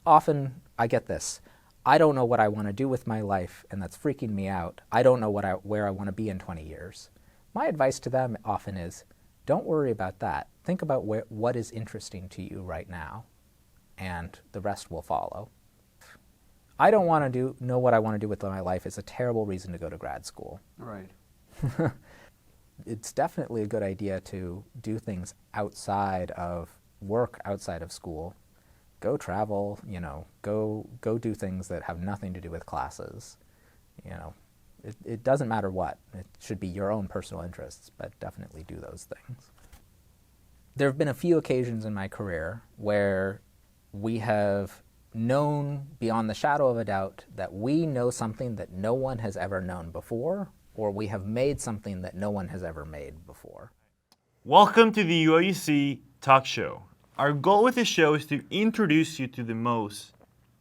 often I get this. I don't know what I want to do with my life, and that's freaking me out. I don't know where I want to be in 20 years. My advice to them often is, don't worry about that. Think about what is interesting to you right now, and the rest will follow. I don't want to know what I want to do with my life is a terrible reason to go to grad school. Right. It's definitely a good idea to do things outside of work, outside of school. Go travel, go do things that have nothing to do with classes. It doesn't matter what. It should be your own personal interests, but definitely do those things. There have been a few occasions in my career where we have known beyond the shadow of a doubt that we know something that no one has ever known before, or we have made something that no one has ever made before. Welcome to the UIUC Talkshow. Our goal with this show is to introduce you to the most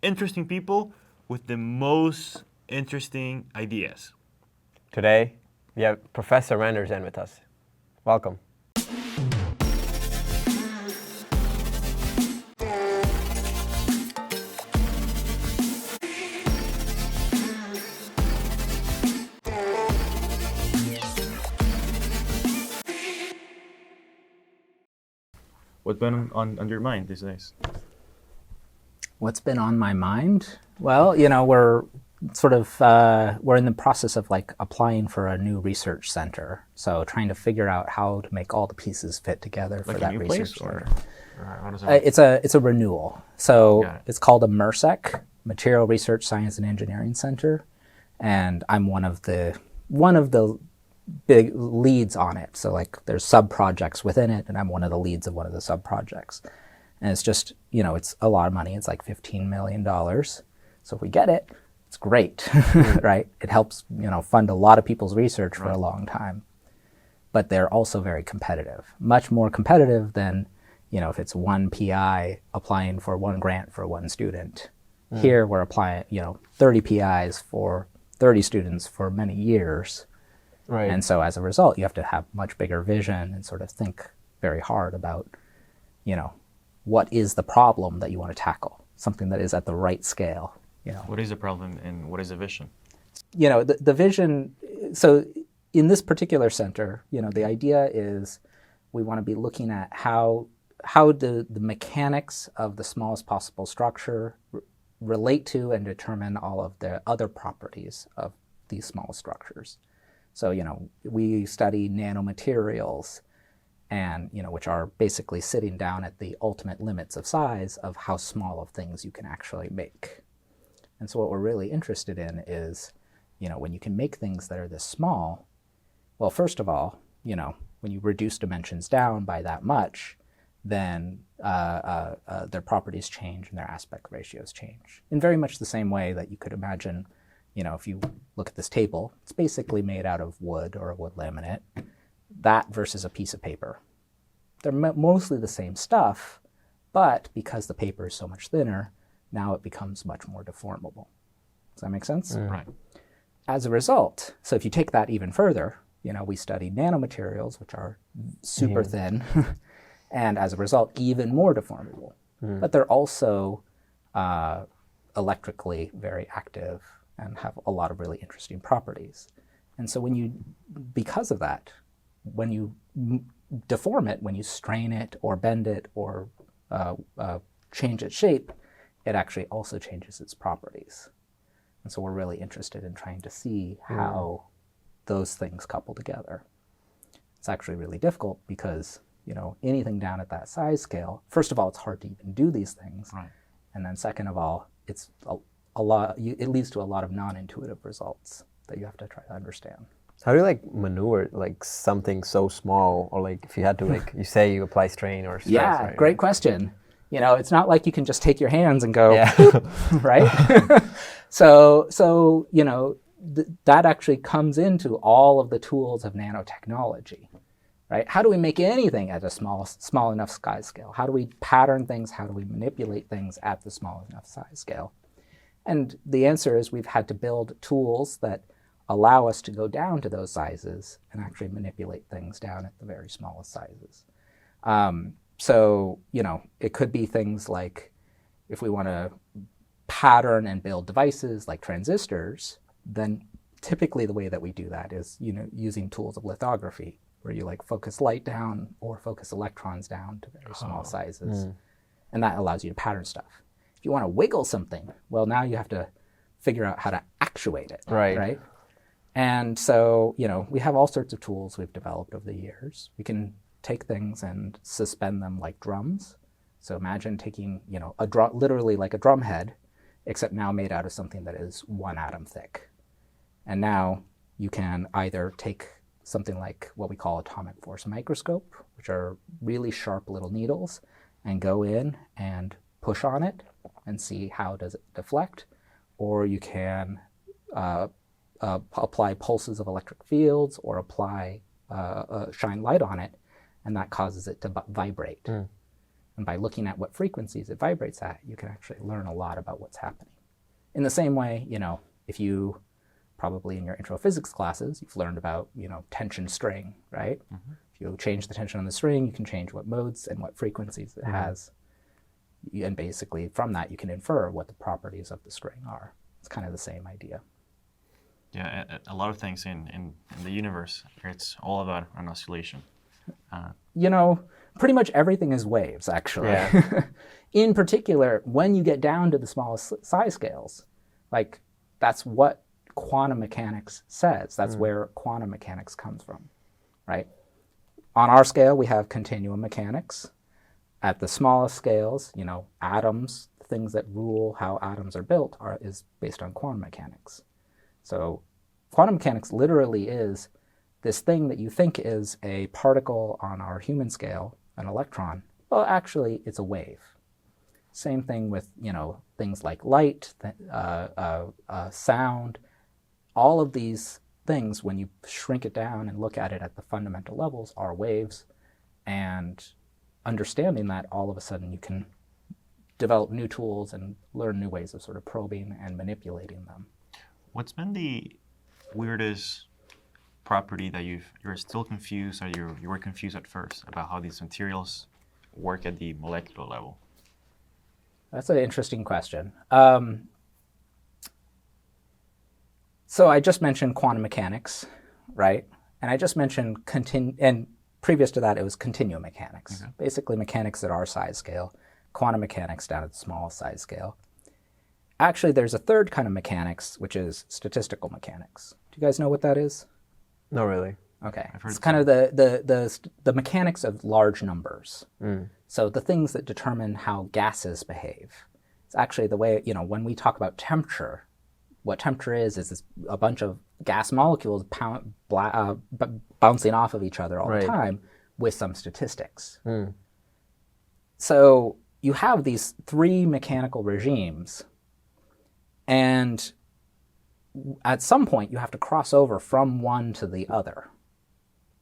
interesting people with the most interesting ideas. Today, we have Professor Arend with us. Welcome. What's been on your mind these days? What's been on my mind? Well, we're we're in the process of applying for a new research center. So trying to figure out how to make all the pieces fit together for that research center. How does that it's a renewal. So it's called a MERSEC, Material Research Science and Engineering Center, and I'm one of the big leads on it. So there's sub-projects within it, and I'm one of the leads of one of the sub-projects. And it's just, it's a lot of money. It's like $15 million. So if we get it, it's great, right? It helps, fund a lot of people's research for a long time. But they're also very competitive, much more competitive than, if it's one PI applying for one grant for one student. Here we're applying, 30 PIs for 30 students for many years. Right. And so as a result, you have to have much bigger vision and sort of think very hard about, what is the problem that you want to tackle? Something that is at the right scale. What is the problem and what is the vision? The vision, so in this particular center, the idea is we want to be looking at how the mechanics of the smallest possible structure relate to and determine all of the other properties of these small structures. So, we study nanomaterials and, which are basically sitting down at the ultimate limits of size of how small of things you can actually make. And so what we're really interested in is, when you can make things that are this small, well, first of all, when you reduce dimensions down by that much, then their properties change and their aspect ratios change. In very much the same way that you could imagine, if you look at this table, it's basically made out of wood or a wood laminate. That versus a piece of paper. They're mostly the same stuff, but because the paper is so much thinner, now it becomes much more deformable. Does that make sense? Right. As a result, so if you take that even further, we study nanomaterials, which are super thin, and as a result, even more deformable. But they're also electrically very active and have a lot of really interesting properties. And so because of that, when you deform it, when you strain it or bend it or change its shape, it actually also changes its properties. And so we're really interested in trying to see how those things couple together. It's actually really difficult because, anything down at that size scale, first of all, it's hard to even do these things. Right. And then second of all, it's it leads to a lot of non-intuitive results that you have to try to understand. How do you maneuver something so small, or if you had to you say you apply strain or stress? Yeah, right? Great question. It's not like you can just take your hands and go, right? So that actually comes into all of the tools of nanotechnology, right? How do we make anything at a small enough size scale? How do we pattern things? How do we manipulate things at the small enough size scale? And the answer is we've had to build tools that allow us to go down to those sizes and actually manipulate things down at the very smallest sizes. So, it could be things like, if we want to pattern and build devices like transistors, then typically the way that we do that is, using tools of lithography, where you like focus light down or focus electrons down to very small sizes. And that allows you to pattern stuff. If you want to wiggle something, well, now you have to figure out how to actuate it, right? And so, we have all sorts of tools we've developed over the years. We can take things and suspend them like drums. So imagine taking, a drum, literally like a drum head, except now made out of something that is 1 atom thick. And now you can either take something like what we call atomic force microscope, which are really sharp little needles, and go in and push on it and see how does it deflect. Or you can apply pulses of electric fields or apply shine light on it, and that causes it to vibrate. And by looking at what frequencies it vibrates at, you can actually learn a lot about what's happening. In the same way, if you probably in your intro physics classes, you've learned about, tension string, right? If you change the tension on the string, you can change what modes and what frequencies it has. And basically from that, you can infer what the properties of the string are. It's kind of the same idea. Yeah, a lot of things in the universe, it's all about an oscillation. Pretty much everything is waves, actually. Yeah. In particular, when you get down to the smallest size scales, like that's what quantum mechanics says. That's where quantum mechanics comes from, right? On our scale, we have continuum mechanics. At the smallest scales, atoms, things that rule how atoms are built is based on quantum mechanics. So quantum mechanics literally is this thing that you think is a particle on our human scale, an electron. Well, actually, it's a wave. Same thing with, things like light, sound. All of these things, when you shrink it down and look at it at the fundamental levels, are waves. And understanding that, all of a sudden you can develop new tools and learn new ways of sort of probing and manipulating them. What's been the weirdest property that you're still confused, or you were confused at first about how these materials work at the molecular level? That's an interesting question. So I just mentioned quantum mechanics, right? And I just mentioned and previous to that, it was continuum mechanics. Okay. Basically mechanics at our size scale, quantum mechanics down at the smallest size scale. Actually, there's a third kind of mechanics, which is statistical mechanics. Do you guys know what that is? Not really. Okay. It's kind of the mechanics of large numbers. So the things that determine how gases behave. It's actually the way, when we talk about temperature, what temperature is a bunch of gas molecules bouncing off of each other all the time with some statistics. So you have these 3 mechanical regimes, and at some point you have to cross over from one to the other,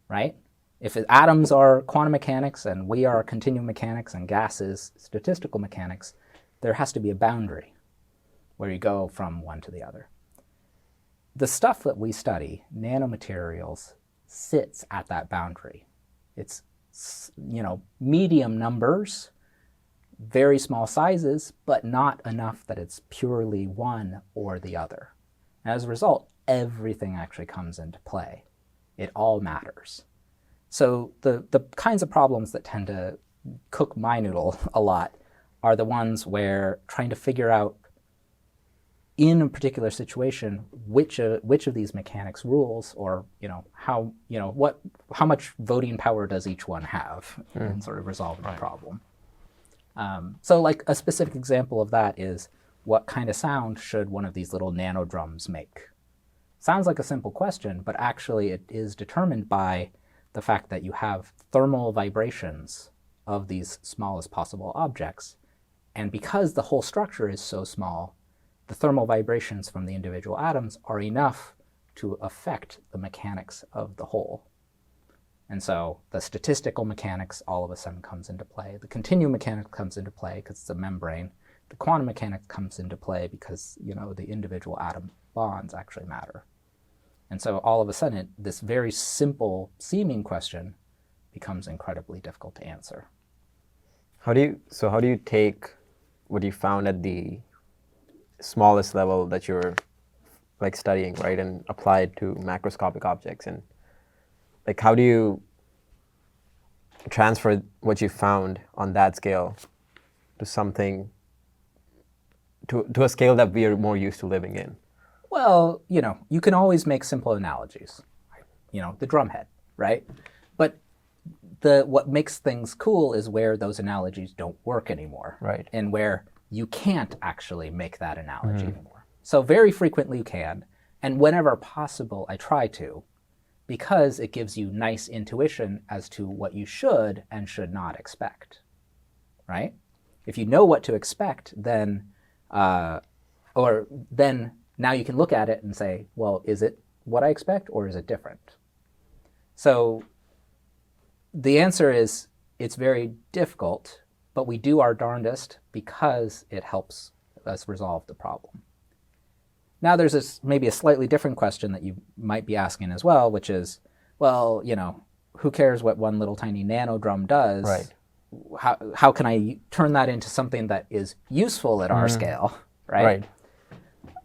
right? If atoms are quantum mechanics and we are continuum mechanics and gas is statistical mechanics, there has to be a boundary where you go from one to the other. The stuff that we study, nanomaterials, sits at that boundary. It's, medium numbers, very small sizes, but not enough that it's purely one or the other. And as a result, everything actually comes into play. It all matters. So the kinds of problems that tend to cook my noodle a lot are the ones where trying to figure out in a particular situation which of these mechanics rules, or how much voting power does each one have in sort of resolving the problem. So like a specific example of that is, what kind of sound should one of these little nano drums make? Sounds like a simple question, but actually it is determined by the fact that you have thermal vibrations of these smallest possible objects. And because the whole structure is so small, the thermal vibrations from the individual atoms are enough to affect the mechanics of the whole. And so the statistical mechanics all of a sudden comes into play. The continuum mechanics comes into play because it's a membrane. The quantum mechanics comes into play because, the individual atom bonds actually matter. And so all of a sudden, this very simple seeming question becomes incredibly difficult to answer. How do you take what you found at the smallest level that you're like studying, right, and apply it to macroscopic objects, and like how do you transfer what you found on that scale to something to a scale that we are more used to living in? Well, you can always make simple analogies. The drum head, right? But what makes things cool is where those analogies don't work anymore. Right. And where you can't actually make that analogy anymore. So very frequently you can, and whenever possible I try to, because it gives you nice intuition as to what you should and should not expect, right? If you know what to expect, then now you can look at it and say, well, is it what I expect or is it different? So the answer is it's very difficult, but we do our darndest because it helps us resolve the problem. Now there's maybe a slightly different question that you might be asking as well, which is, well, who cares what one little tiny nano drum does? Right. How can I turn that into something that is useful at our scale, right? Right.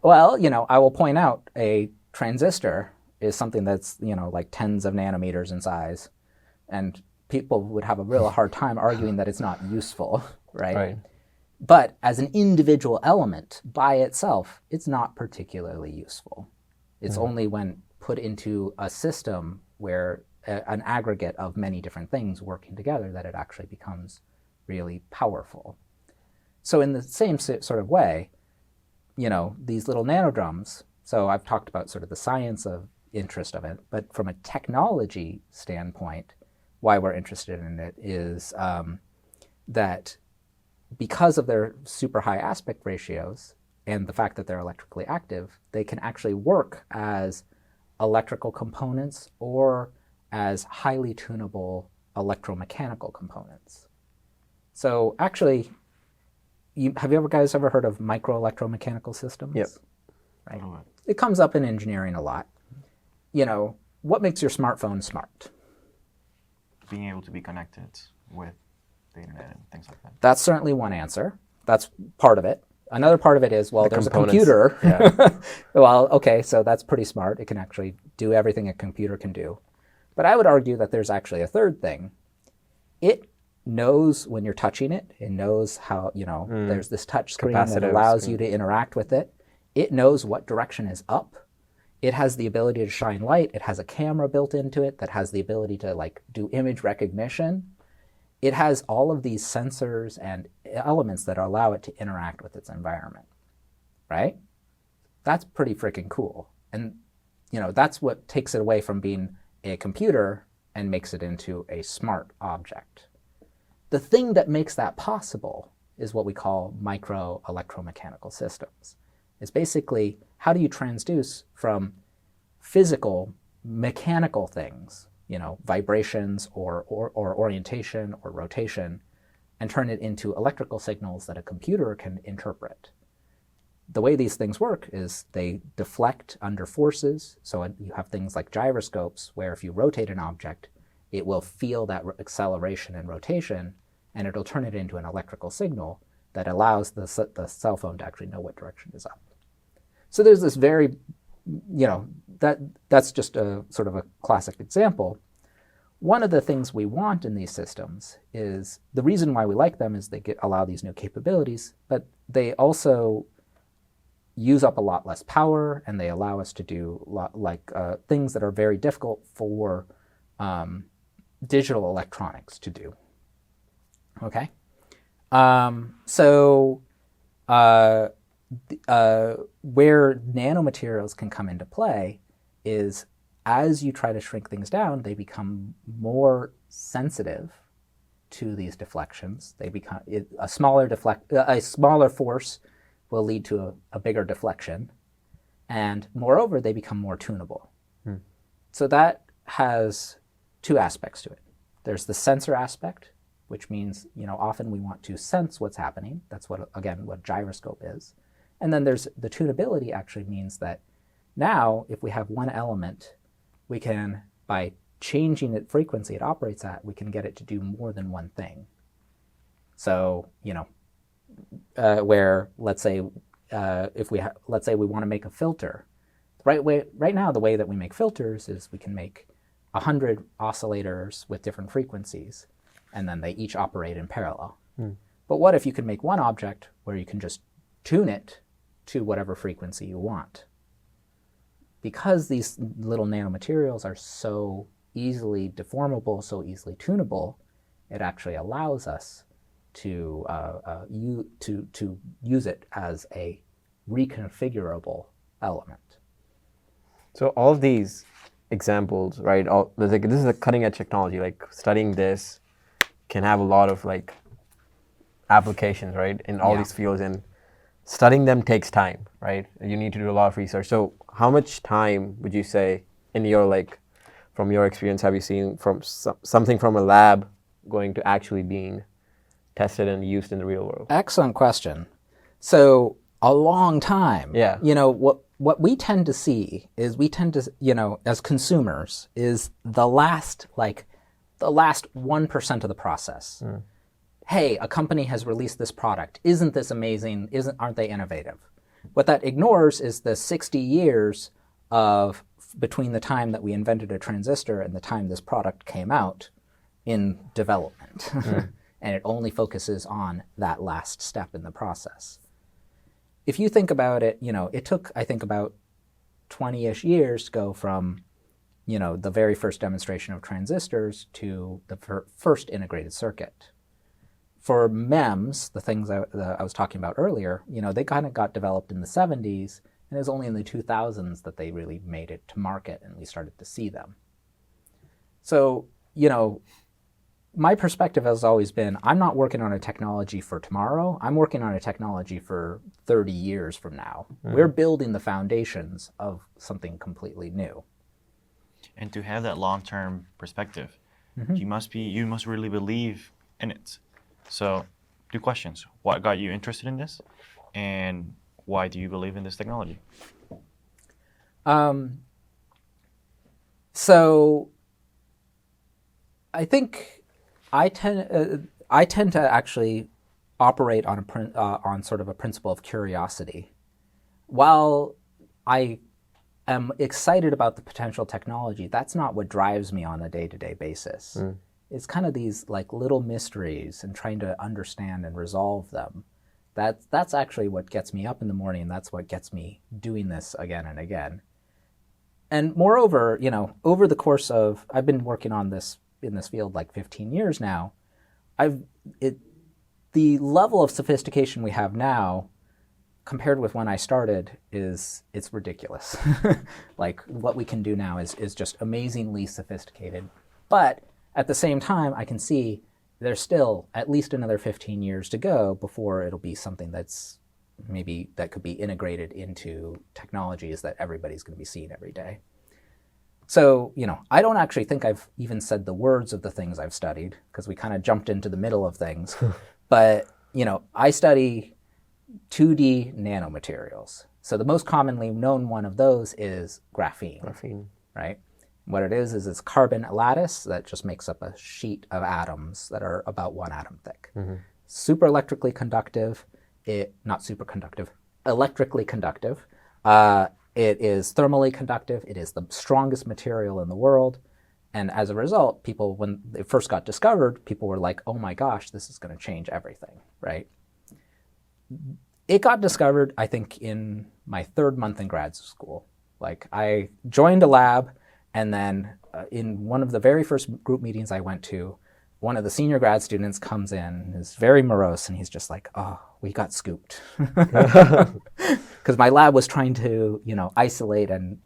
Well, I will point out a transistor is something that's, like tens of nanometers in size, and people would have a real hard time arguing that it's not useful, right? Right. But as an individual element by itself, it's not particularly useful. It's only when put into a system where an aggregate of many different things working together that it actually becomes really powerful. So in the same sort of way, these little nanodrums, so I've talked about sort of the science of interest of it, but from a technology standpoint, why we're interested in it is that because of their super high aspect ratios and the fact that they're electrically active, they can actually work as electrical components or as highly tunable electromechanical components. So actually, have you guys ever heard of microelectromechanical systems? Yep. Right. It comes up in engineering a lot. What makes your smartphone smart? Being able to be connected with the internet and things like that. That's certainly one answer. That's part of it. Another part of it is, well, there's a components. computer. Yeah. Well, okay, so that's pretty smart. It can actually do everything a computer can do. But I would argue that there's actually a third thing. It knows when you're touching it. It knows how, there's this touch screen that Capacitive allows screen. you to interact with it. It knows what direction is up. It has the ability to shine light. It has a camera built into it that has the ability to do image recognition. It has all of these sensors and elements that allow it to interact with its environment, right? That's pretty freaking cool. And, that's what takes it away from being a computer and makes it into a smart object. The thing that makes that possible is what we call micro electromechanical systems. It's basically, how do you transduce from physical, mechanical things, vibrations or orientation or rotation, and turn it into electrical signals that a computer can interpret. The way these things work is they deflect under forces. So you have things like gyroscopes, where if you rotate an object, it will feel that acceleration and rotation, and it'll turn it into an electrical signal that allows the cell phone to actually know what direction is up. So there's this very, that's just a sort of a classic example. One of the things we want in these systems is, the reason why we like them is they allow these new capabilities, but they also use up a lot less power, and they allow us to do things that are very difficult for digital electronics to do. Okay? Where nanomaterials can come into play is, as you try to shrink things down, they become more sensitive to these deflections. They become a smaller force will lead to a bigger deflection, and moreover, they become more tunable. So that has two aspects to it. There's the sensor aspect, which means often we want to sense what's happening. That's what gyroscope is. And then there's the tunability. Actually means that now, if we have one element, we can, by changing the frequency it operates at, we can get it to do more than one thing. So, where let's say let's say we want to make a filter. Right now, the way that we make filters is we can make 100 oscillators with different frequencies, and then they each operate in parallel. But what if you could make one object where you can just tune it to whatever frequency you want? Because these little nanomaterials are so easily deformable, so easily tunable, it actually allows us to use it as a reconfigurable element. So all of these examples, right? This is a cutting edge technology. Like studying this can have a lot of like applications, right, in all these fields, and studying them takes time, right? You need to do a lot of research. So how much time would you say in your from your experience have you seen from something from a lab going to actually being tested and used in the real world? Excellent question. So a long time. Yeah. What we tend to see is as consumers is the last 1% of the process. Hey, a company has released this product. Isn't this amazing? Aren't they innovative? What that ignores is the 60 years of between the time that we invented a transistor and the time this product came out in development. And it only focuses on that last step in the process. If you think about it, it took, I think, about 20-ish years to go from, the very first demonstration of transistors to the first integrated circuit. For MEMS, the things I was talking about earlier, they kind of got developed in the 70s, and it was only in the 2000s that they really made it to market and we started to see them. So, my perspective has always been, I'm not working on a technology for tomorrow. I'm working on a technology for 30 years from now. We're building the foundations of something completely new. And to have that long-term perspective, you must really believe in it. So, 2 questions. What got you interested in this? And why do you believe in this technology? So I think I tend to actually operate on sort of a principle of curiosity. While I am excited about the potential technology, that's not what drives me on a day-to-day basis. It's kind of these little mysteries and trying to understand and resolve them. That's actually what gets me up in the morning, and that's what gets me doing this again and again. And moreover, over the course of, I've been working on this in this field 15 years now, the level of sophistication we have now compared with when I started it's ridiculous. What we can do now is just amazingly sophisticated. But at the same time, I can see there's still at least another 15 years to go before it'll be something that could be integrated into technologies that everybody's going to be seeing every day. So, I don't actually think I've even said the words of the things I've studied because we kind of jumped into the middle of things. But, I study 2D nanomaterials. So the most commonly known one of those is graphene. Right? What it is it's carbon lattice that just makes up a sheet of atoms that are about 1 atom thick. Super electrically conductive. Not superconductive, electrically conductive. It is thermally conductive. It is the strongest material in the world. And as a result, people, when it first got discovered, people were like, oh my gosh, this is going to change everything, right? It got discovered, I think, in my 3rd month in grad school. I joined a lab, and then in one of the very first group meetings I went to, one of the senior grad students comes in, is very morose, and he's just like, oh, we got scooped. Because my lab was trying to, isolate and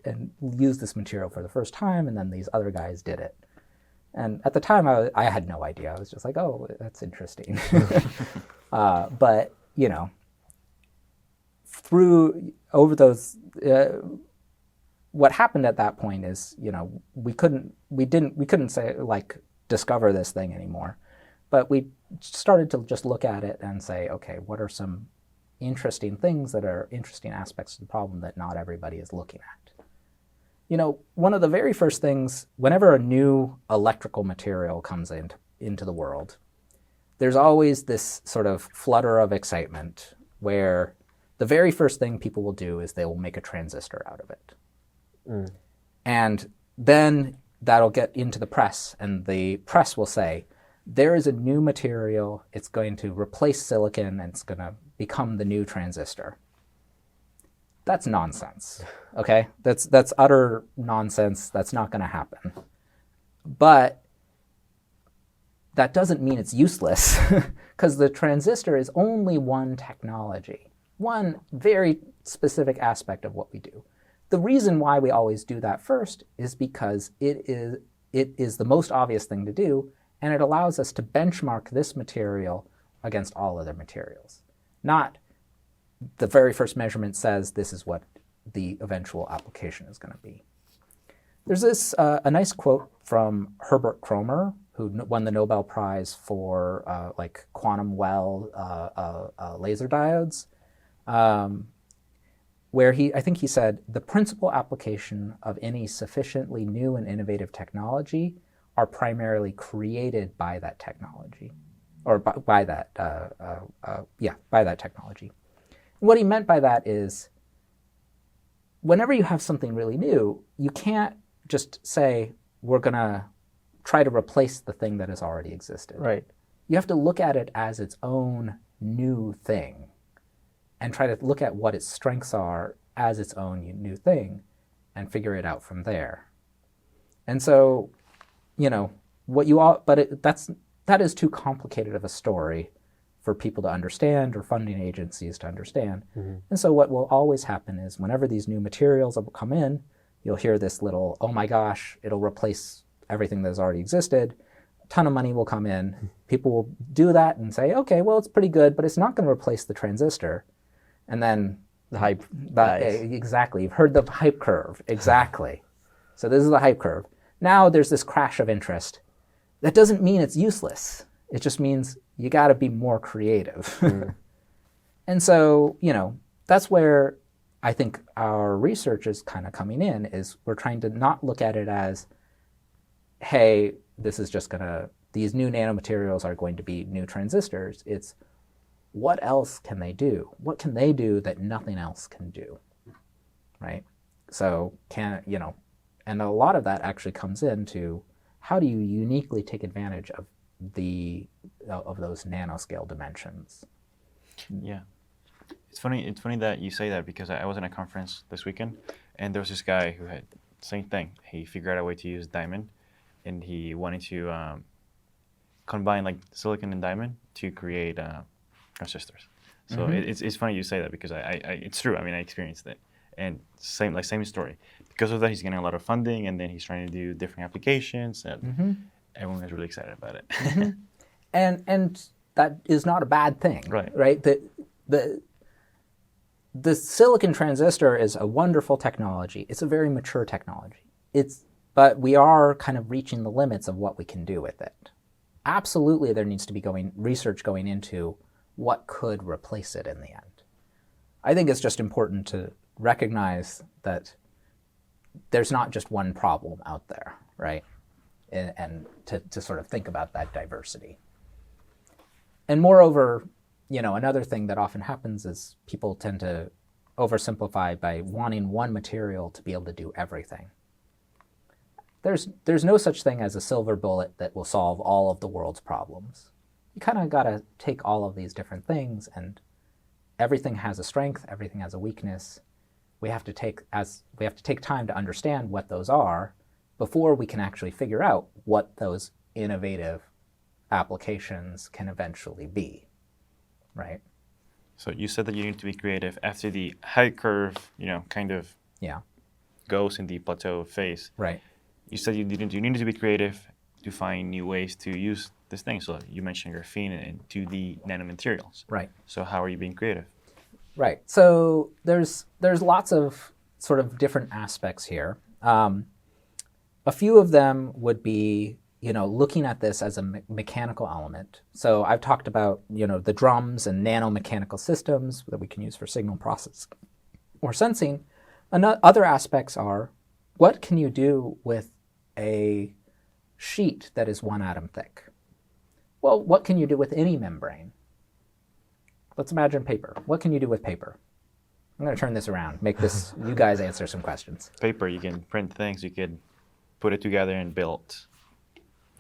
use this material for the first time, and then these other guys did it. And at the time, I had no idea. I was just like, oh, that's interesting. But, over those, what happened at that point is, we couldn't say, discover this thing anymore. But we started to just look at it and say, okay, what are some interesting things that are interesting aspects of the problem that not everybody is looking at? One of the very first things, whenever a new electrical material comes into the world, there's always this sort of flutter of excitement where the very first thing people will do is they will make a transistor out of it. And then that'll get into the press, and the press will say, there is a new material, it's going to replace silicon, and it's going to become the new transistor. That's nonsense, okay? That's utter nonsense. That's not going to happen. But that doesn't mean it's useless, because the transistor is only one technology, one very specific aspect of what we do. The reason why we always do that first is because it is the most obvious thing to do, and it allows us to benchmark this material against all other materials. Not the very first measurement says this is what the eventual application is going to be. There's this a nice quote from Herbert Kromer, who won the Nobel Prize for like quantum well laser diodes, where I think he said, the principal application of any sufficiently new and innovative technology are primarily created by that technology, or by that technology. And what he meant by that is, whenever you have something really new, you can't just say, we're going to try to replace the thing that has already existed. Right. You have to look at it as its own new thing and try to look at what its strengths are as its own new thing and figure it out from there. And so, that is too complicated of a story for people to understand or funding agencies to understand. And so what will always happen is whenever these new materials will come in, you'll hear this little, oh my gosh, it'll replace everything that has already existed. A ton of money will come in. People will do that and say, okay, well, it's pretty good, but it's not going to replace the transistor. And then The hype. exactly. You've heard the hype curve. Exactly. So this is the hype curve. Now there's this crash of interest. That doesn't mean it's useless. It just means you got to be more creative. And so, that's where I think our research is kind of coming in, is we're trying to not look at it as, hey, this is just these new nanomaterials are going to be new transistors. It's, what else can they do? What can they do that nothing else can do, right? So and a lot of that actually comes into how do you uniquely take advantage of those nanoscale dimensions? Yeah. It's funny that you say that, because I was in a conference this weekend, and there was this guy who had the same thing. He figured out a way to use diamond, and he wanted to combine like silicon and diamond to create transistors. So it's funny you say that, because it's true. I mean, I experienced it, and same story. Because of that, he's getting a lot of funding, and then he's trying to do different applications, and everyone is really excited about it. And that is not a bad thing, right? The silicon transistor is a wonderful technology. It's a very mature technology. But we are kind of reaching the limits of what we can do with it. Absolutely, there needs to be research going into what could replace it in the end. I think it's just important to recognize that there's not just one problem out there, right? And to sort of think about that diversity. And moreover, another thing that often happens is people tend to oversimplify by wanting one material to be able to do everything. There's no such thing as a silver bullet that will solve all of the world's problems. You kind of got to take all of these different things, and everything has a strength, everything has a weakness. We have to take time to understand what those are before we can actually figure out what those innovative applications can eventually be, right? So you said that you need to be creative after the hype curve, kind of goes in the plateau phase. Right. You said you needed to be creative to find new ways to use this thing. So you mentioned graphene and 2D nanomaterials. Right. So how are you being creative? Right. So there's lots of sort of different aspects here. A few of them would be, looking at this as a mechanical element. So I've talked about, the drums and nanomechanical systems that we can use for signal processing or sensing. Other aspects are, what can you do with a sheet that is 1 atom thick? Well, what can you do with any membrane? Let's imagine paper. What can you do with paper? I'm going to turn this around, make this, you guys answer some questions. Paper, you can print things, you could put it together and build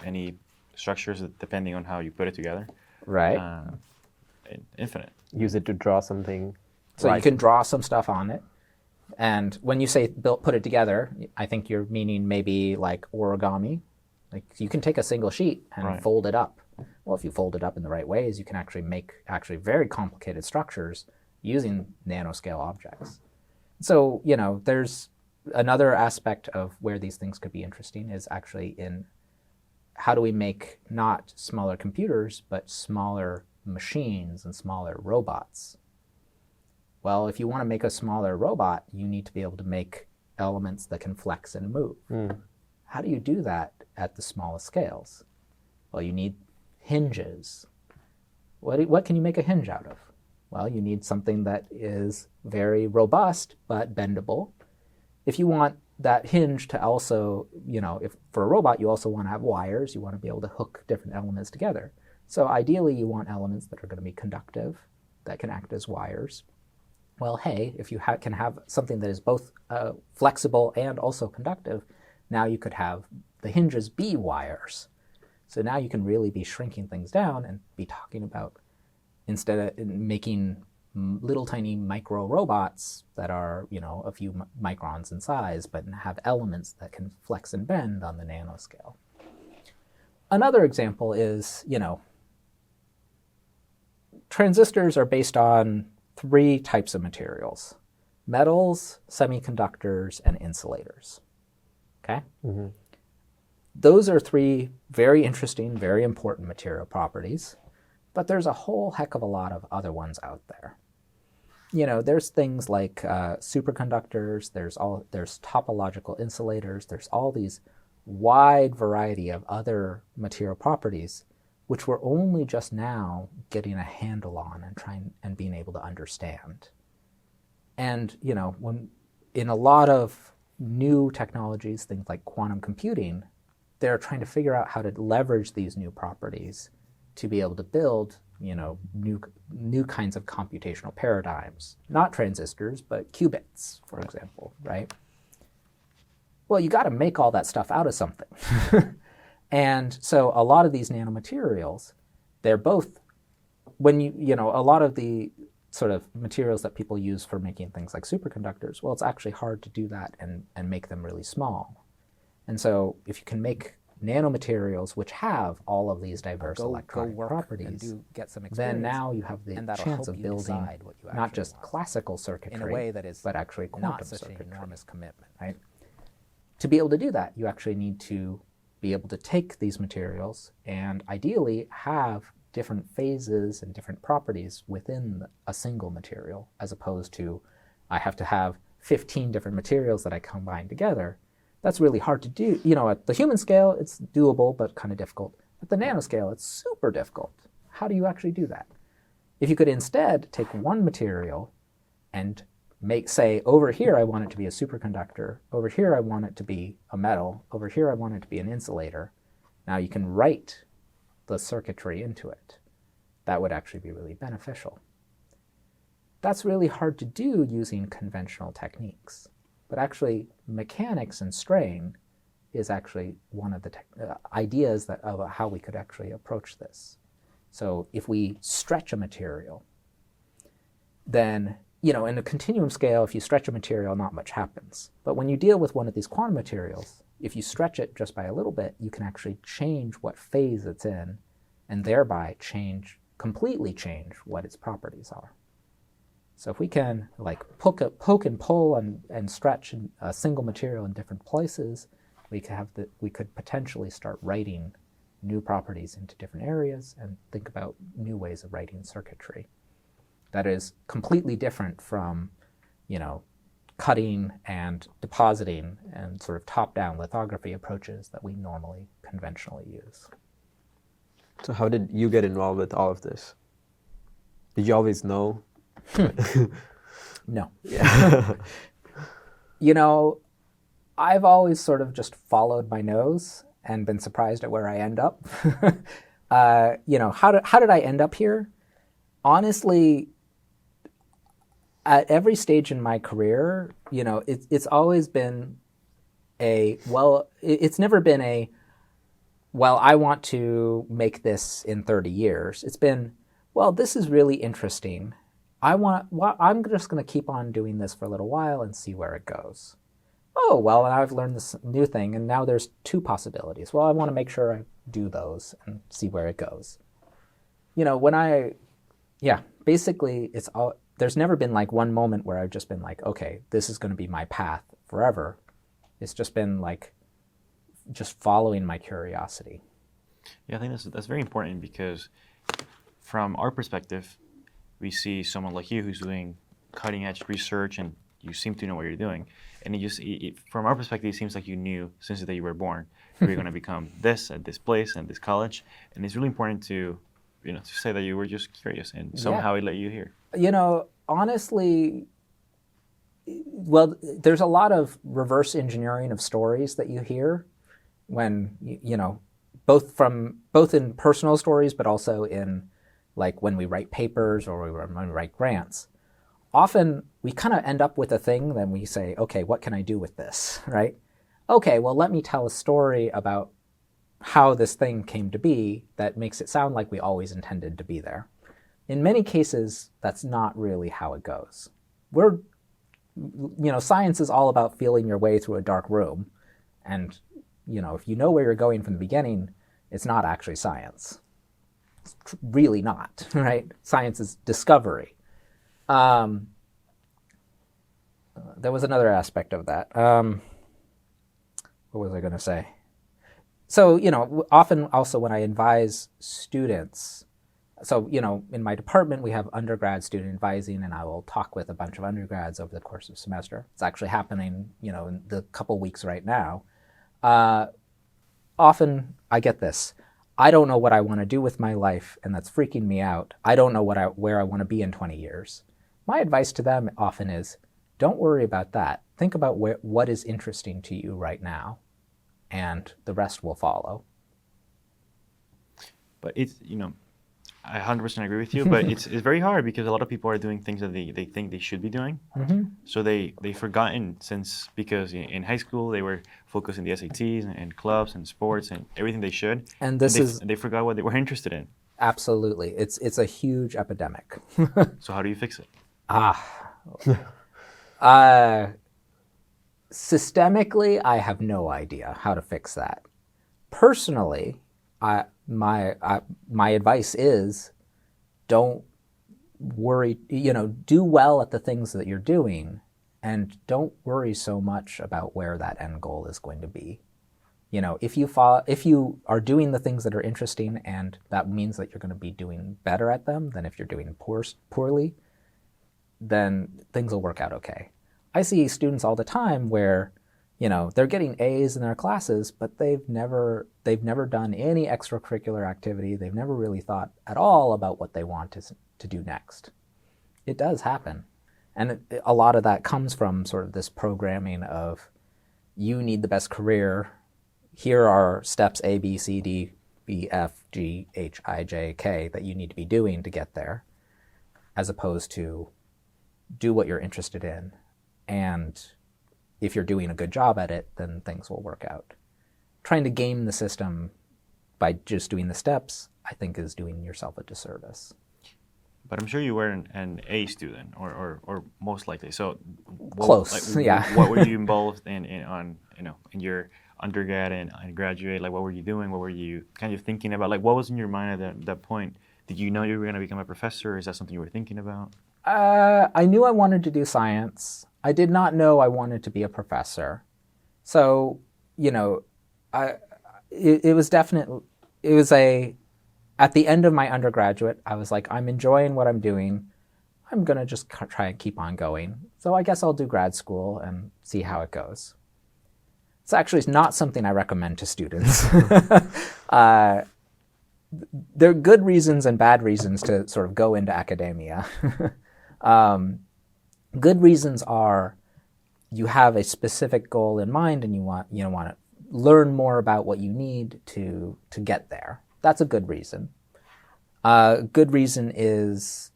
any structures depending on how you put it together. Right. Infinite. Use it to draw something. So you can draw some stuff on it. And when you say put it together, I think you're meaning maybe like origami. Like you can take a single sheet and fold it up. Well, if you fold it up in the right ways, you can actually make very complicated structures using nanoscale objects. So, you know, there's another aspect of where these things could be interesting is actually in how do we make not smaller computers, but smaller machines and smaller robots. Well, if you want to make a smaller robot, you need to be able to make elements that can flex and move. How do you do that at the smallest scales? Well, you need hinges. What can you make a hinge out of? Well, you need something that is very robust but bendable. If you want that hinge to also, you know, if for a robot you also want to have wires, you want to be able to hook different elements together. So ideally you want elements that are going to be conductive, that can act as wires. Well, hey, if you can have something that is both flexible and also conductive, now you could have the hinges be wires. So now you can really be shrinking things down and be talking about, instead of making little tiny micro robots that are, you know, a few microns in size, but have elements that can flex and bend on the nanoscale. Another example is, you know, transistors are based on 3 types of materials: metals, semiconductors, and insulators. Okay? Mm-hmm. Those are 3 very interesting, very important material properties, but there's a whole heck of a lot of other ones out there. You know, there's things like superconductors, there's topological insulators, there's all these wide variety of other material properties which we're only just now getting a handle on and trying and being able to understand. And, you know, when in a lot of new technologies, things like quantum computing, they're trying to figure out how to leverage these new properties to be able to build, you know, new kinds of computational paradigms. Not transistors, but qubits, for example, right? Well, you got to make all that stuff out of something. And so a lot of these nanomaterials, they're both, when you know, a lot of the sort of materials that people use for making things like superconductors, well, it's actually hard to do that and make them really small. And so if you can make nanomaterials which have all of these diverse electronic properties, then now you have the chance of building not just classical circuitry, in a way that is but actually quantum circuitry. Enormous commitment, right? To be able to do that, you actually need to be able to take these materials and ideally have different phases and different properties within a single material, as opposed to I have to have 15 different materials that I combine together. That's really hard to do. You know, at the human scale, it's doable, but kind of difficult. At the nanoscale, it's super difficult. How do you actually do that? If you could instead take one material and say, over here I want it to be a superconductor, over here I want it to be a metal, over here I want it to be an insulator. Now you can write the circuitry into it. That would actually be really beneficial. That's really hard to do using conventional techniques. But actually, mechanics and strain is actually one of the ideas of how we could actually approach this. So if we stretch a material, then, you know, in a continuum scale, if you stretch a material, not much happens. But when you deal with one of these quantum materials, if you stretch it just by a little bit, you can actually change what phase it's in, and thereby completely change what its properties are. So if we can like poke and pull and stretch a single material in different places, we could potentially start writing new properties into different areas and think about new ways of writing circuitry. That is completely different from, you know, cutting and depositing and sort of top-down lithography approaches that we normally conventionally use. So how did you get involved with all of this? Did you always know? No. Yeah. You know, I've always sort of just followed my nose and been surprised at where I end up. how did I end up here? Honestly, at every stage in my career, it's always been it's never been I want to make this in 30 years. It's been, this is really interesting. I'm just going to keep on doing this for a little while and see where it goes. Oh, now I've learned this new thing, and now there's 2 possibilities. Well, I want to make sure I do those and see where it goes. Basically, there's never been like one moment where I've just been like, okay, this is going to be my path forever. It's just been like, just following my curiosity. Yeah, I think that's very important, because from our perspective, we see someone like you who's doing cutting edge research, and you seem to know what you're doing. And from our perspective, it seems like you knew since the day you were born you were going to become this at this place and this college. And it's really important to say that you were just curious, and somehow it led you here. Honestly, there's a lot of reverse engineering of stories that you hear when, both in personal stories, but also in like when we write papers or when we write grants. Often we kind of end up with a thing, then we say, okay, what can I do with this, right? Okay, well, let me tell a story about how this thing came to be that makes it sound like we always intended to be there. In many cases, that's not really how it goes. Science is all about feeling your way through a dark room. And, if you know where you're going from the beginning, it's not actually science. It's really not, right? Science is discovery. There was another aspect of that. What was I going to say? So, often also when I advise students, in my department, we have undergrad student advising, and I will talk with a bunch of undergrads over the course of the semester. It's actually happening, in the couple weeks right now. Often I get this. I don't know what I want to do with my life, and that's freaking me out. I don't know where I want to be in 20 years. My advice to them often is, don't worry about that. Think about what is interesting to you right now, and the rest will follow. But it's, I 100% agree with you, but it's very hard, because a lot of people are doing things that they think they should be doing. Mm-hmm. So they've forgotten, because in high school they were focused on the SATs and clubs and sports and everything they should. And they forgot what they were interested in. Absolutely. It's a huge epidemic. So how do you fix it? Systemically, I have no idea how to fix that. Personally, my advice is, don't worry, do well at the things that you're doing, and don't worry so much about where that end goal is going to be. If you are doing the things that are interesting, and that means that you're going to be doing better at them than if you're doing poorly, then things will work out okay. I see students all the time where, they're getting A's in their classes, but they've never done any extracurricular activity. They've never really thought at all about what they want to do next. It does happen. And a lot of that comes from sort of this programming of, you need the best career. Here are steps A, B, C, D, B, F, G, H, I, J, K that you need to be doing to get there, as opposed to do what you're interested in. And if you're doing a good job at it, then things will work out. Trying to game the system by just doing the steps, I think, is doing yourself a disservice. But I'm sure you were an A student, or most likely. So close, yeah. What were you involved in your undergrad and graduate? Like, what were you doing? What were you kind of thinking about? Like, what was in your mind at that point? Did you know you were going to become a professor? Is that something you were thinking about? I knew I wanted to do science. I did not know I wanted to be a professor. So, at the end of my undergraduate, I was like, I'm enjoying what I'm doing. I'm going to just try and keep on going. So I guess I'll do grad school and see how it goes. It's actually not something I recommend to students. There are good reasons and bad reasons to sort of go into academia. Good reasons are, you have a specific goal in mind and you want to learn more about what you need to get there. That's a good reason. Good reason is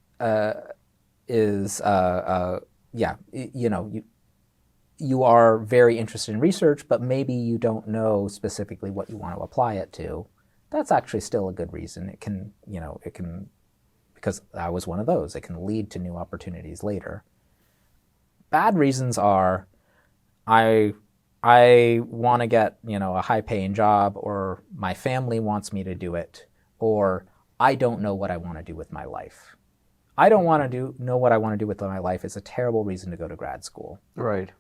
you are very interested in research, but maybe you don't know specifically what you want to apply it to. That's actually still a good reason. It can, because I was one of those, it can lead to new opportunities later. Bad reasons are, I want to get, a high-paying job, or my family wants me to do it, or I don't know what I want to do with my life. I don't want to know what I want to do with my life is a terrible reason to go to grad school. Right.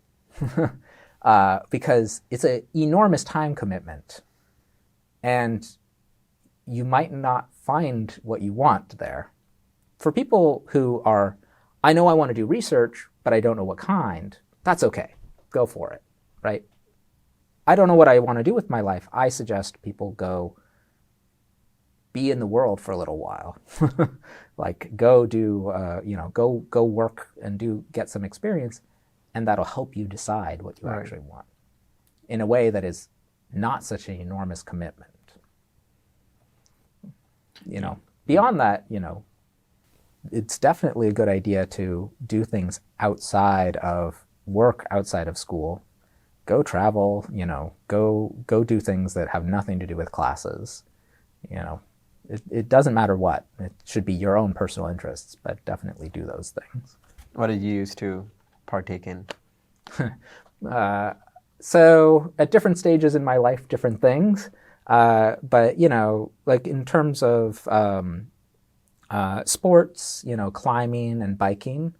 Because it's an enormous time commitment, and you might not find what you want there. For people who are, I know I want to do research, but I don't know what kind, that's okay. Go for it, right? I don't know what I want to do with my life. I suggest people go be in the world for a little while. Like go do, go work and get some experience, and that'll help you decide what you actually want in a way that is not such an enormous commitment. Beyond that, it's definitely a good idea to do things outside of work, outside of school. Go travel, go do things that have nothing to do with classes. It doesn't matter what. It should be your own personal interests, but definitely do those things. What did you used to partake in? So at different stages in my life, different things. But, like in terms of sports, climbing and biking,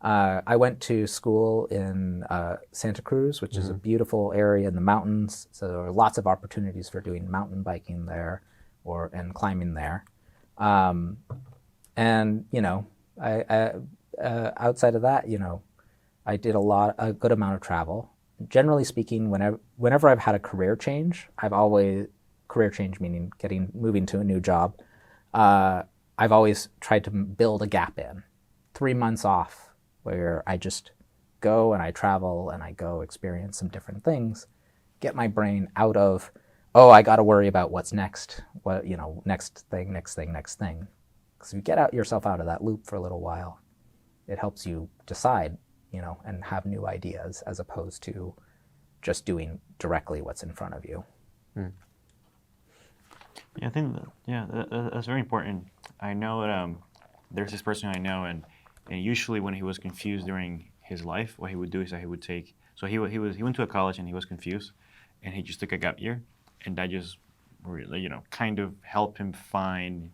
I went to school in Santa Cruz, which is a beautiful area in the mountains. So there are lots of opportunities for doing mountain biking there and climbing there. Outside of that, I did a good amount of travel. Generally speaking, whenever I've had a career change, career change meaning moving to a new job, I've always tried to build a gap in 3 months off where I just go and I travel and I go experience some different things, get my brain out of, I got to worry about what's next, next thing. Because if you get yourself out of that loop for a little while, it helps you decide, and have new ideas as opposed to just doing directly what's in front of you. Yeah, I think that's very important. I know that there's this person I know, and usually when he was confused during his life, what he would do is that he would take. So he went to a college and he was confused, and he just took a gap year, and that just really kind of helped him find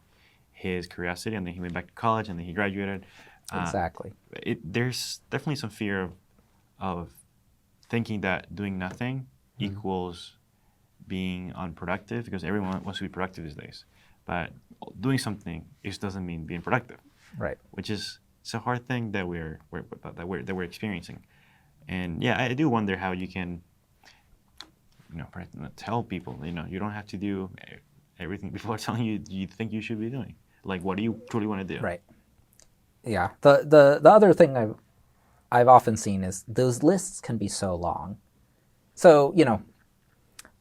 his curiosity, and then he went back to college, and then he graduated. Exactly. There's definitely some fear of thinking that doing nothing equals being unproductive, because everyone wants to be productive these days. But doing something doesn't mean being productive, right? Which is it's a hard thing that we're experiencing. And yeah, I do wonder how you can, tell people, you don't have to do everything people are telling you think you should be doing. Like, what do you truly want to do? Right. Yeah. The other thing I've often seen is those lists can be so long. So,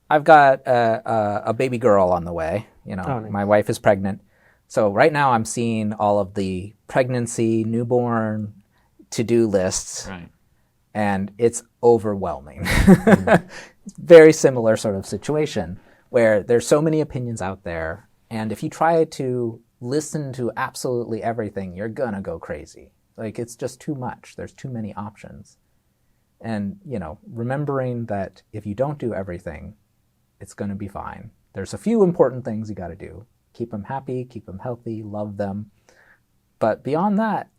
I've got a baby girl on the way. Nice. My wife is pregnant. So right now I'm seeing all of the pregnancy, newborn to-do lists. Right. And it's overwhelming. Very similar sort of situation where there's so many opinions out there. And if you try to listen to absolutely everything, you're going to go crazy. Like, it's just too much. There's too many options. And, remembering that if you don't do everything, it's going to be fine. There's a few important things you got to do. Keep them happy, keep them healthy, love them. But beyond that,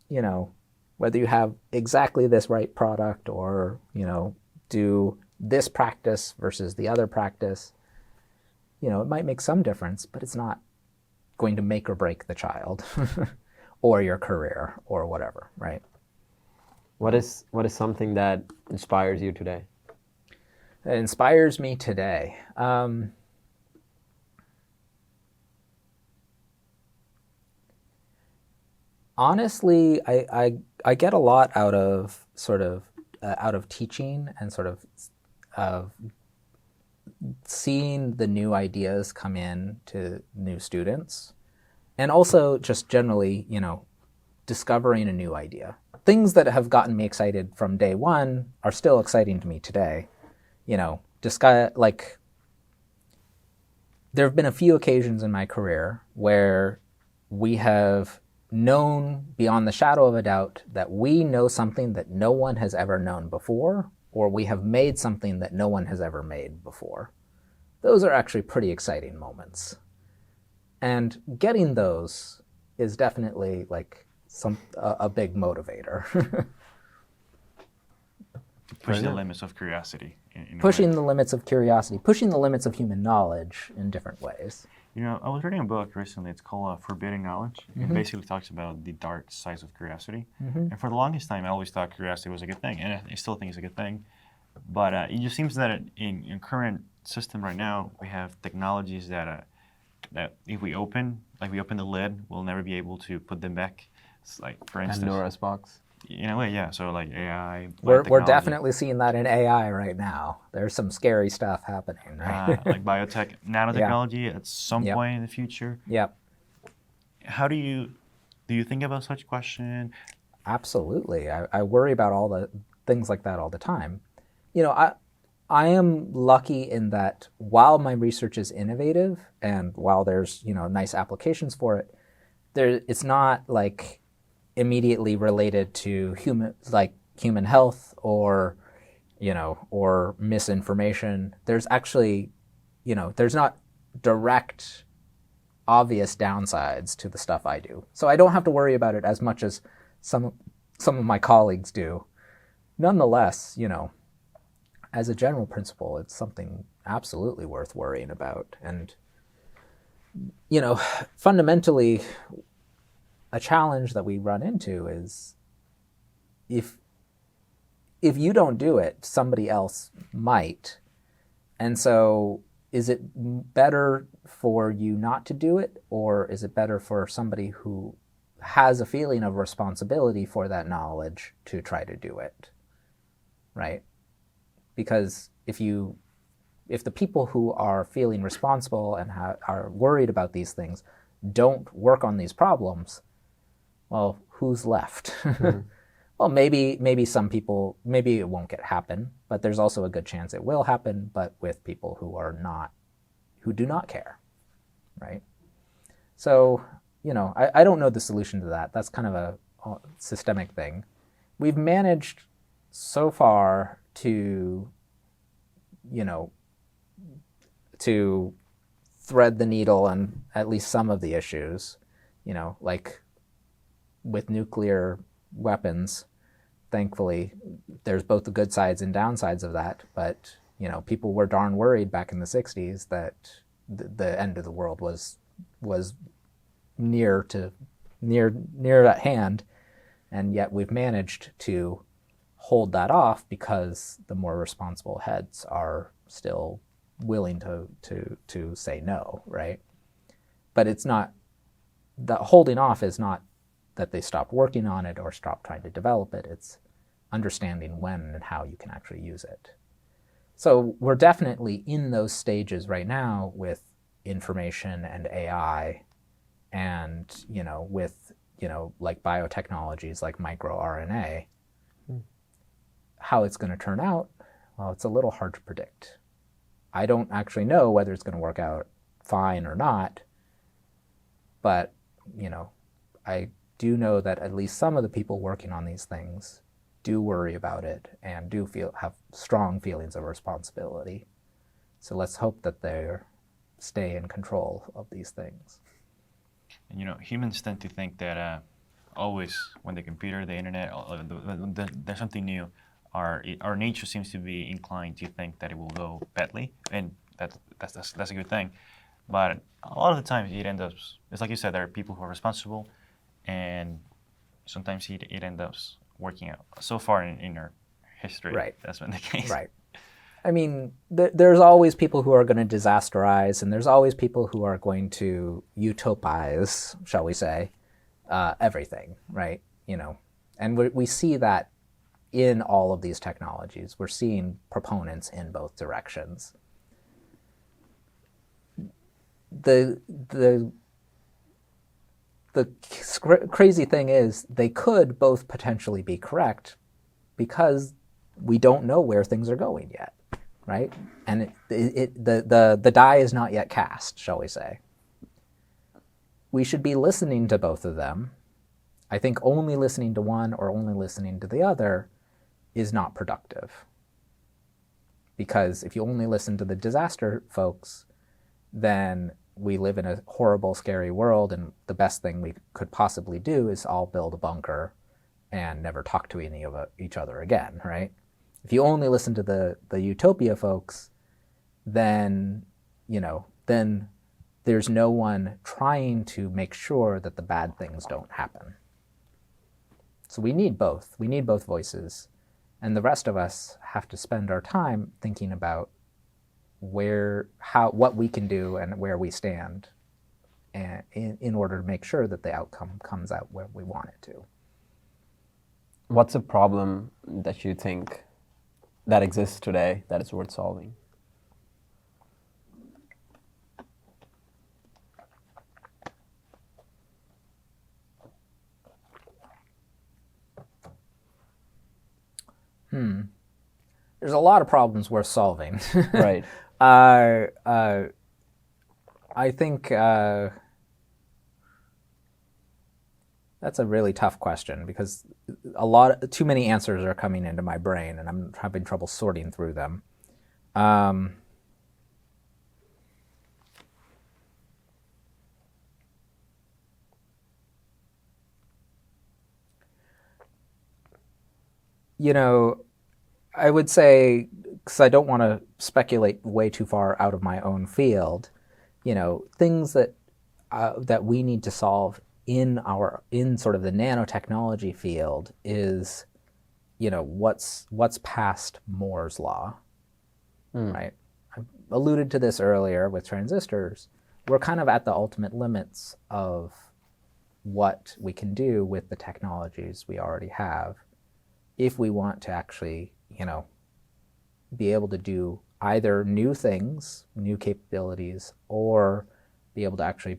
whether you have exactly this right product or, do this practice versus the other practice, it might make some difference, but it's not going to make or break the child or your career or whatever, right? What is something that inspires you today? It inspires me today. Honestly, I get a lot out of out of teaching and sort of seeing the new ideas come in to new students, and also just generally, discovering a new idea. Things that have gotten me excited from day one are still exciting to me today. There have been a few occasions in my career where we have known beyond the shadow of a doubt that we know something that no one has ever known before, or we have made something that no one has ever made before. Those are actually pretty exciting moments. And getting those is definitely like a big motivator. Push the limits of curiosity. In Pushing the limits of curiosity, pushing the limits of human knowledge in different ways. I was reading a book recently. It's called Forbidden Knowledge. It basically talks about the dark sides of curiosity. And for the longest time, I always thought curiosity was a good thing, and I still think it's a good thing. But it just seems that in current system right now, we have technologies that if we open the lid, we'll never be able to put them back. It's like, for instance, Pandora's box. In a way, yeah. So like AI. We're definitely seeing that in AI right now. There's some scary stuff happening, right? Like biotech, nanotechnology at some point in the future. Yep. How do you think about such question? Absolutely. I worry about all the things like that all the time. I am lucky in that while my research is innovative and while there's nice applications for it, it's not like immediately related to human health or misinformation. There's actually there's not direct obvious downsides to the stuff I do. So I don't have to worry about it as much as some of my colleagues do. Nonetheless, as a general principle, it's something absolutely worth worrying about. And fundamentally, a challenge that we run into is if you don't do it, somebody else might. And so is it better for you not to do it, or is it better for somebody who has a feeling of responsibility for that knowledge to try to do it, right? Because if the people who are feeling responsible and are worried about these things don't work on these problems, well, who's left? Well, maybe some people, maybe it won't happen, but there's also a good chance it will happen, but with people who do not care, right? So, I don't know the solution to that. That's kind of a systemic thing. We've managed so far to thread the needle on at least some of the issues, like with nuclear weapons. Thankfully, there's both the good sides and downsides of that, but people were darn worried back in the 60s that the end of the world was near at hand, and yet we've managed to hold that off because the more responsible heads are still willing to say no, right? But it's not, the holding off is not that they stop working on it or stop trying to develop it. It's understanding when and how you can actually use it. So we're definitely in those stages right now with information and AI and, with, like biotechnologies like microRNA. How it's going to turn out, well, it's a little hard to predict. I don't actually know whether it's going to work out fine or not, but, I do know that at least some of the people working on these things do worry about it and do have strong feelings of responsibility. So let's hope that they stay in control of these things. And humans tend to think that always when the computer, the internet, there's something new, our nature seems to be inclined to think that it will go badly, and that's a good thing. But a lot of the times it ends up, it's like you said, there are people who are responsible, and sometimes it ends up working out. So far in our history, right, that's been the case. Right. I mean, there's always people who are going to disasterize, and there's always people who are going to utopize, shall we say, everything, right? And we see that in all of these technologies. We're seeing proponents in both directions. the the the crazy thing is they could both potentially be correct because we don't know where things are going yet, right? And the die is not yet cast, shall we say. We should be listening to both of them. I think only listening to one or only listening to the other is not productive. Because if you only listen to the disaster folks, then we live in a horrible, scary world, and the best thing we could possibly do is all build a bunker and never talk to any of each other again, right? If you only listen to the utopia folks, then, then there's no one trying to make sure that the bad things don't happen. So we need both. We need both voices. And the rest of us have to spend our time thinking about what we can do and where we stand in order to make sure that the outcome comes out where we want it to. What's a problem that you think that exists today that is worth solving? There's a lot of problems worth solving. Right. I think that's a really tough question because too many answers are coming into my brain and I'm having trouble sorting through them. I would say, because I don't want to speculate way too far out of my own field, things that we need to solve in sort of the nanotechnology field is, what's past Moore's law, right? I alluded to this earlier with transistors. We're kind of at the ultimate limits of what we can do with the technologies we already have if we want to actually be able to do either new things, new capabilities, or be able to actually,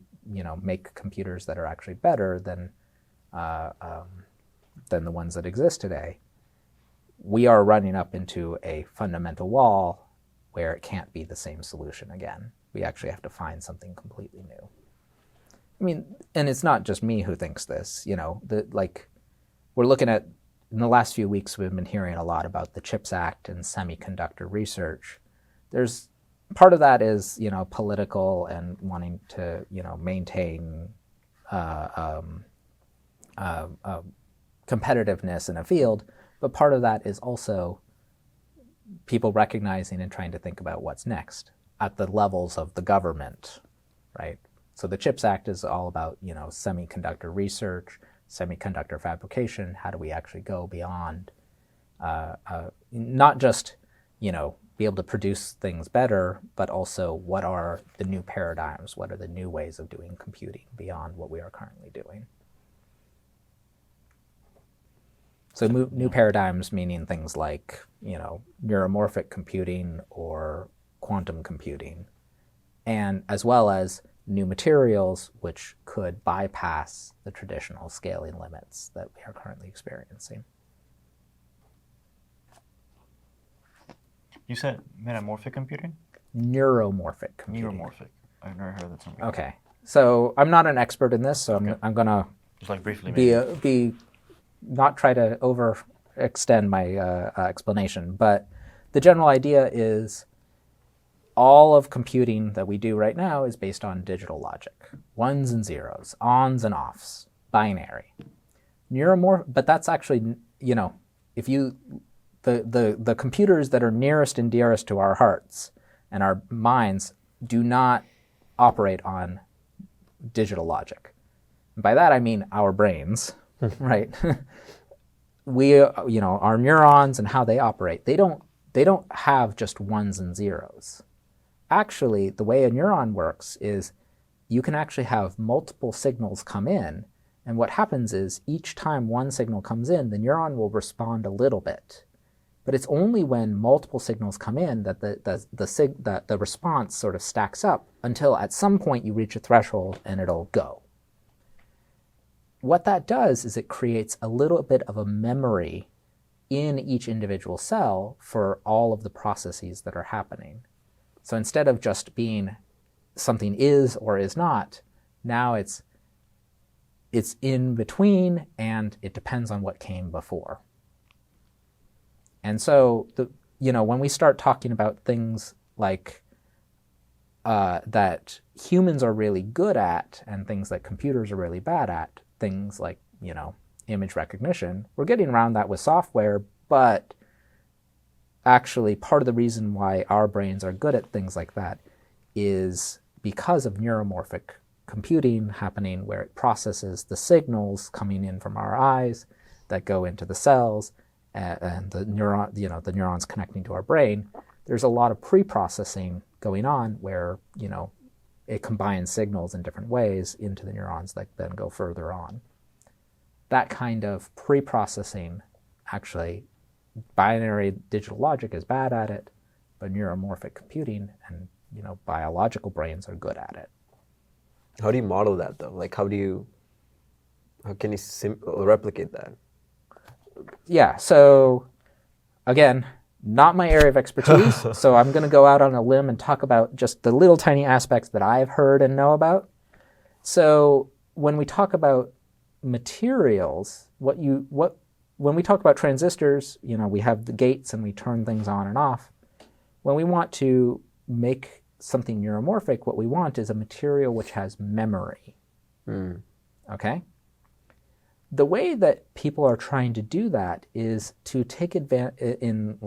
make computers that are actually better than the ones that exist today. We are running up into a fundamental wall where it can't be the same solution again. We actually have to find something completely new. I mean, and it's not just me who thinks this, we're looking at, in the last few weeks, we've been hearing a lot about the CHIPS Act and semiconductor research. There's part of that is, political and wanting to, maintain competitiveness in a field, but part of that is also people recognizing and trying to think about what's next at the levels of the government, right? So the CHIPS Act is all about, semiconductor research, semiconductor fabrication. How do we actually go beyond not just, be able to produce things better, but also what are the new paradigms? What are the new ways of doing computing beyond what we are currently doing? So new paradigms meaning things like, neuromorphic computing or quantum computing, and as well as new materials which could bypass the traditional scaling limits that we are currently experiencing. You said metamorphic computing? Neuromorphic computing. Neuromorphic. I've never heard that term. Okay. So I'm not an expert in this, so I'm going to just like briefly be not try to overextend my explanation, but the general idea is all of computing that we do right now is based on digital logic. Ones and zeros, ons and offs, binary. But that's actually, if you, the computers that are nearest and dearest to our hearts and our minds do not operate on digital logic. And by that I mean our brains, right? Our neurons and how they operate, they don't have just ones and zeros. Actually, the way a neuron works is you can actually have multiple signals come in, and what happens is each time one signal comes in, the neuron will respond a little bit. But it's only when multiple signals come in that the response sort of stacks up until at some point you reach a threshold and it'll go. What that does is it creates a little bit of a memory in each individual cell for all of the processes that are happening. So instead of just being something is or is not, now it's in between and it depends on what came before. And so when we start talking about things like that humans are really good at and things that computers are really bad at, things like image recognition, we're getting around that with software, but actually part of the reason why our brains are good at things like that is because of neuromorphic computing happening, where it processes the signals coming in from our eyes that go into the cells and the neurons connecting to our brain. There's a lot of pre-processing going on where it combines signals in different ways into the neurons that then go further on. That kind of pre-processing, actually, binary digital logic is bad at it, but neuromorphic computing and biological brains are good at it. How do you model that though? Like how can you replicate that? Yeah, so again, not my area of expertise, so I'm going to go out on a limb and talk about just the little tiny aspects that I've heard and know about. So when we talk about materials, when we talk about transistors, we have the gates and we turn things on and off. When we want to make something neuromorphic, what we want is a material which has memory. Okay? The way that people are trying to do that is to take advantage, in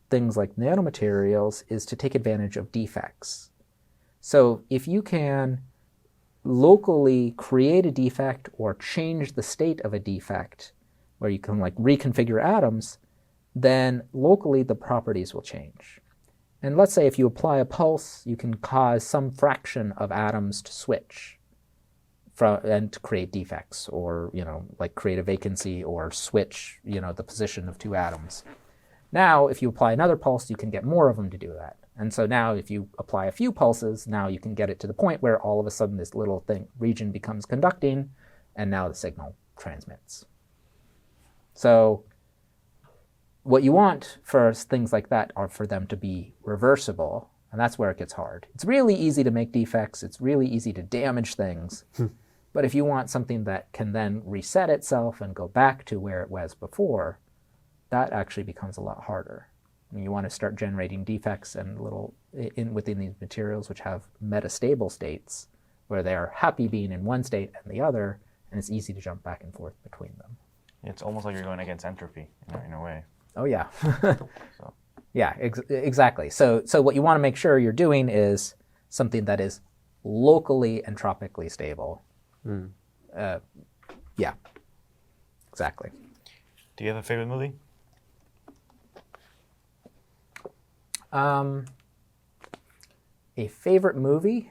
things like nanomaterials, is to take advantage of defects. So if you can locally create a defect or change the state of a defect, where you can reconfigure atoms, then locally the properties will change. And let's say if you apply a pulse, you can cause some fraction of atoms to switch and to create defects, or create a vacancy or switch the position of two atoms. Now if you apply another pulse, you can get more of them to do that. And so now if you apply a few pulses, now you can get it to the point where all of a sudden this little region becomes conducting, and now the signal transmits. So what you want for things like that are for them to be reversible, and that's where it gets hard. It's really easy to make defects, it's really easy to damage things, but if you want something that can then reset itself and go back to where it was before, that actually becomes a lot harder. You want to start generating defects and within these materials which have metastable states, where they're happy being in one state and the other, and it's easy to jump back and forth between them. It's almost like you're going against entropy in a way. Oh yeah. Yeah, exactly. So what you want to make sure you're doing is something that is locally entropically stable. Yeah, exactly. Do you have a favorite movie? A favorite movie?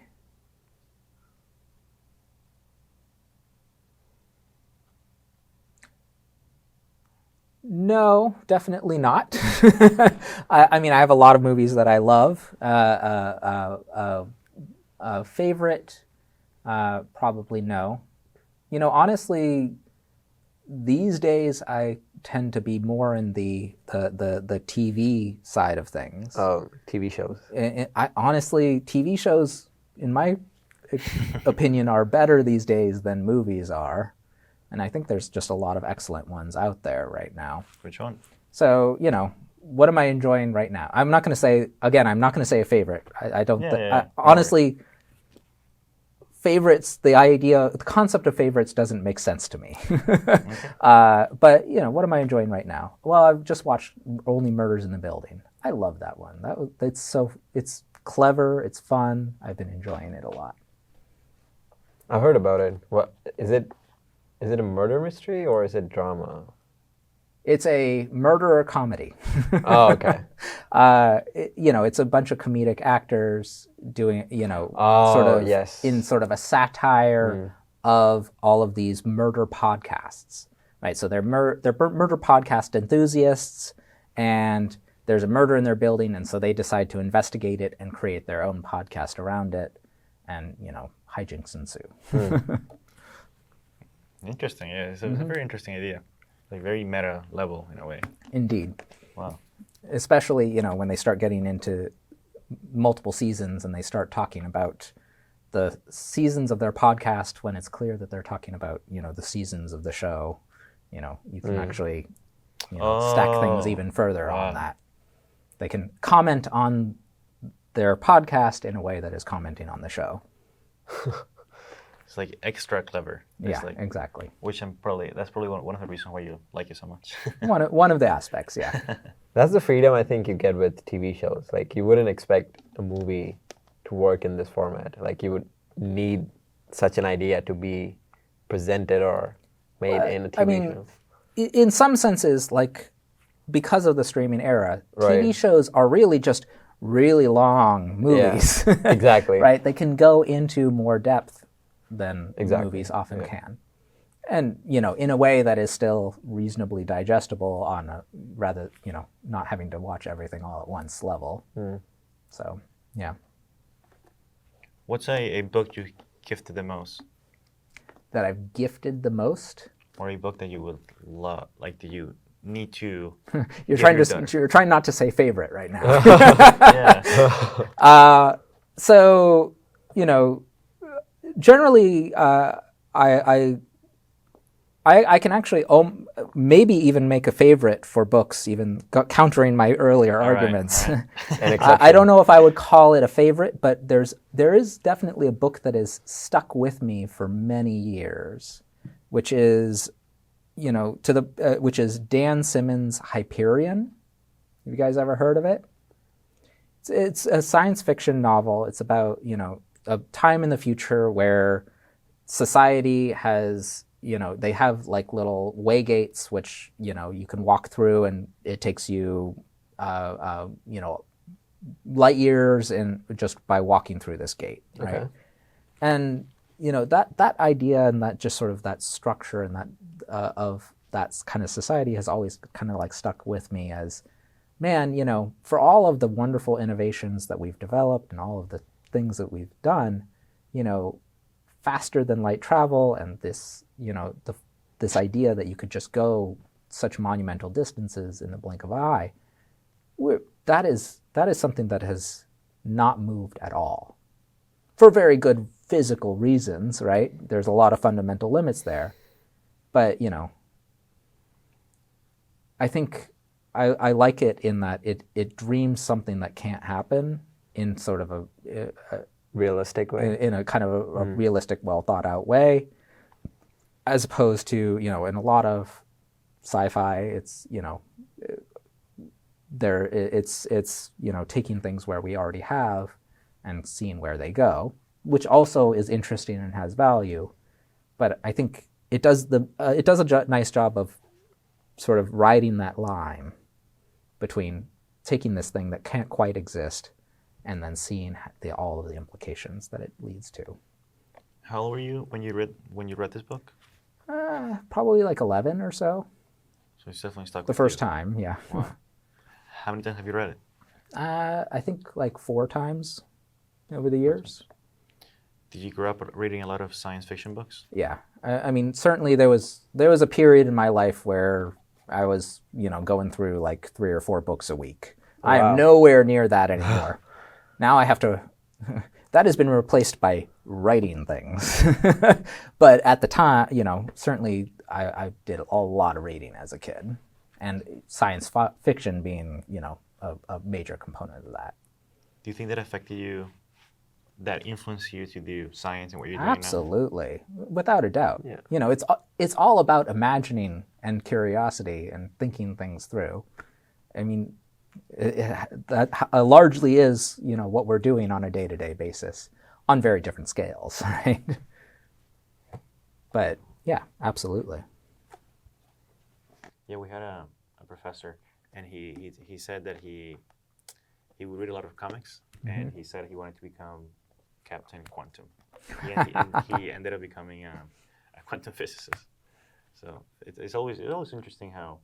No, definitely not. I mean, I have a lot of movies that I love. Favorite? Probably no. Honestly, these days I tend to be more in the TV side of things. Oh, TV shows. Honestly, TV shows, in my opinion, are better these days than movies are. And I think there's just a lot of excellent ones out there right now. Which one? So, what am I enjoying right now? I'm not going to say a favorite. I don't, honestly, favorites, the concept of favorites doesn't make sense to me. Okay. But, what am I enjoying right now? Well, I've just watched Only Murders in the Building. I love that one. It's clever, it's fun. I've been enjoying it a lot. I heard about it. What is it? Is it a murder mystery or is it drama? It's a murderer comedy. Oh, okay. It's a bunch of comedic actors doing, in sort of a satire of all of these murder podcasts, right? So they're murder podcast enthusiasts, and there's a murder in their building, and so they decide to investigate it and create their own podcast around it, and hijinks ensue. Interesting. Yeah, it's a very interesting idea, like very meta level in a way. Indeed. Wow. Especially when they start getting into multiple seasons and they start talking about the seasons of their podcast when it's clear that they're talking about the seasons of the show. You can actually stack things even further on that. They can comment on their podcast in a way that is commenting on the show. It's like extra clever. Yeah, exactly. Which that's probably one of the reasons why you like it so much. one of the aspects, yeah. That's the freedom I think you get with TV shows. Like you wouldn't expect a movie to work in this format. Like you would need such an idea to be presented or made in a TV show. In some senses, like because of the streaming era, Right. TV shows are really just really long movies. Yeah, exactly. Right? They can go into more depth than Exactly. movies often can. And, in a way that is still reasonably digestible on a rather, not having to watch everything all at once level. So, yeah. What's a book you gifted the most? That I've gifted the most? Or a book that you would love, like that you need to You're give trying not to say favorite right now. Yeah. So, generally, I can actually maybe even make a favorite for books, even countering my earlier arguments. All right. I don't know if I would call it a favorite, but there is definitely a book that has stuck with me for many years, which is which is Dan Simmons' Hyperion. Have you guys ever heard of it? It's a science fiction novel. It's about a time in the future where society has they have like little way gates which you can walk through, and it takes you light years and just by walking through this gate, right? Okay. And that idea and that just sort of that structure and that of that kind of society has always kind of like stuck with me as, man, for all of the wonderful innovations that we've developed and all of the things that we've done, faster than light travel and this, this idea that you could just go such monumental distances in the blink of an eye, that is something that has not moved at all. For very good physical reasons, right? There's a lot of fundamental limits there. But, I think I like it in that it dreams something that can't happen in sort of a Realistic way. in a kind of a realistic, well thought out way, as opposed to in a lot of sci-fi, it's it's taking things where we already have and seeing where they go, which also is interesting and has value, but I think it does a nice job of sort of riding that line between taking this thing that can't quite exist and then seeing all of the implications that it leads to. How old were you when you read this book? Probably like 11 or so. So it's definitely stuck The with first you. time, yeah. Wow. How many times have you read it? I think like 4 times over the years. Did you grow up reading a lot of science fiction books? Yeah, I mean, certainly there was a period in my life where I was, going through like 3 or 4 books a week. I am nowhere near that anymore. Now I have to. That has been replaced by writing things. But at the time, certainly I did a lot of reading as a kid, and science fiction being, a major component of that. Do you think that affected you? That influenced you to do science and what you're doing Absolutely, without a doubt. Yeah. It's all about imagining and curiosity and thinking things through. I mean, that largely is what we're doing on a day-to-day basis on very different scales, right? But yeah, absolutely. Yeah, we had a professor, and he said that he would read a lot of comics, and he said he wanted to become Captain Quantum. He ended up becoming a quantum physicist. So it's always interesting how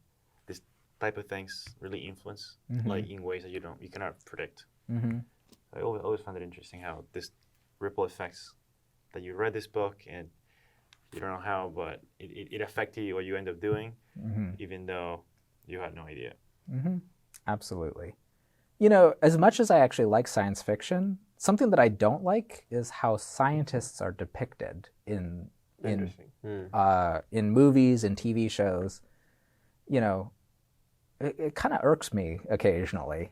type of things really influence, Mm-hmm. like in ways that you cannot predict. Mm-hmm. I always found it interesting how this ripple effects that you read this book and you don't know how, but it affected you what you end up doing, Mm-hmm. even though you had no idea. Mm-hmm. Absolutely. You know, as much as I actually like science fiction, something that I don't like is how scientists are depicted in Interesting. in movies and TV shows. You know, it kind of irks me occasionally.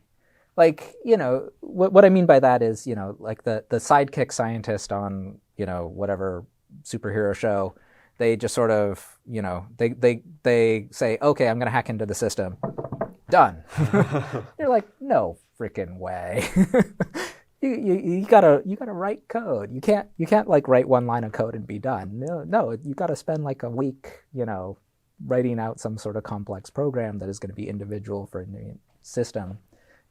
Like, you know, what I mean by that is, you know, like the sidekick scientist on, you know, whatever superhero show, they just sort of, you know, they say, okay, I'm going to hack into the system. Done. You're like, no freaking way. you gotta write code. You can't like write one line of code and be done. No, you gotta spend like a week, you know, writing out some sort of complex program that is going to be individual for a system.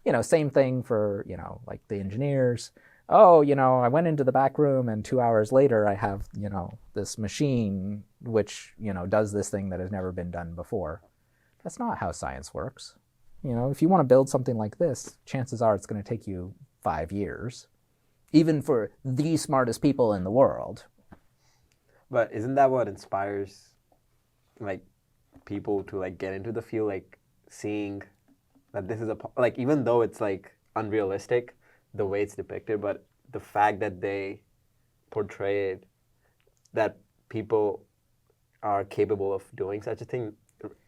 You know, same thing for, you know, like the engineers. Oh, you know, I went into the back room and 2 hours later I have, you know, this machine which, you know, does this thing that has never been done before. That's not how science works. You know, if you want to build something like this, chances are it's going to take you 5 years, even for the smartest people in the world. But isn't that what inspires, like, people to like get into the field, like seeing that this is like, even though it's like unrealistic the way it's depicted, but the fact that they portray it, that people are capable of doing such a thing,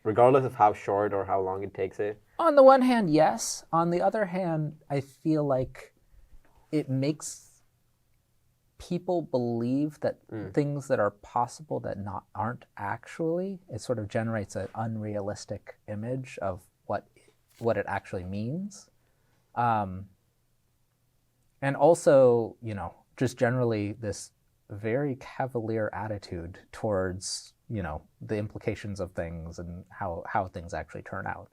regardless of how short or how long it takes it. On the one hand, yes. On the other hand, I feel like it makes people believe that things that are possible that aren't actually. It sort of generates an unrealistic image of what it actually means. And also, you know, just generally this very cavalier attitude towards, you know, the implications of things and how things actually turn out.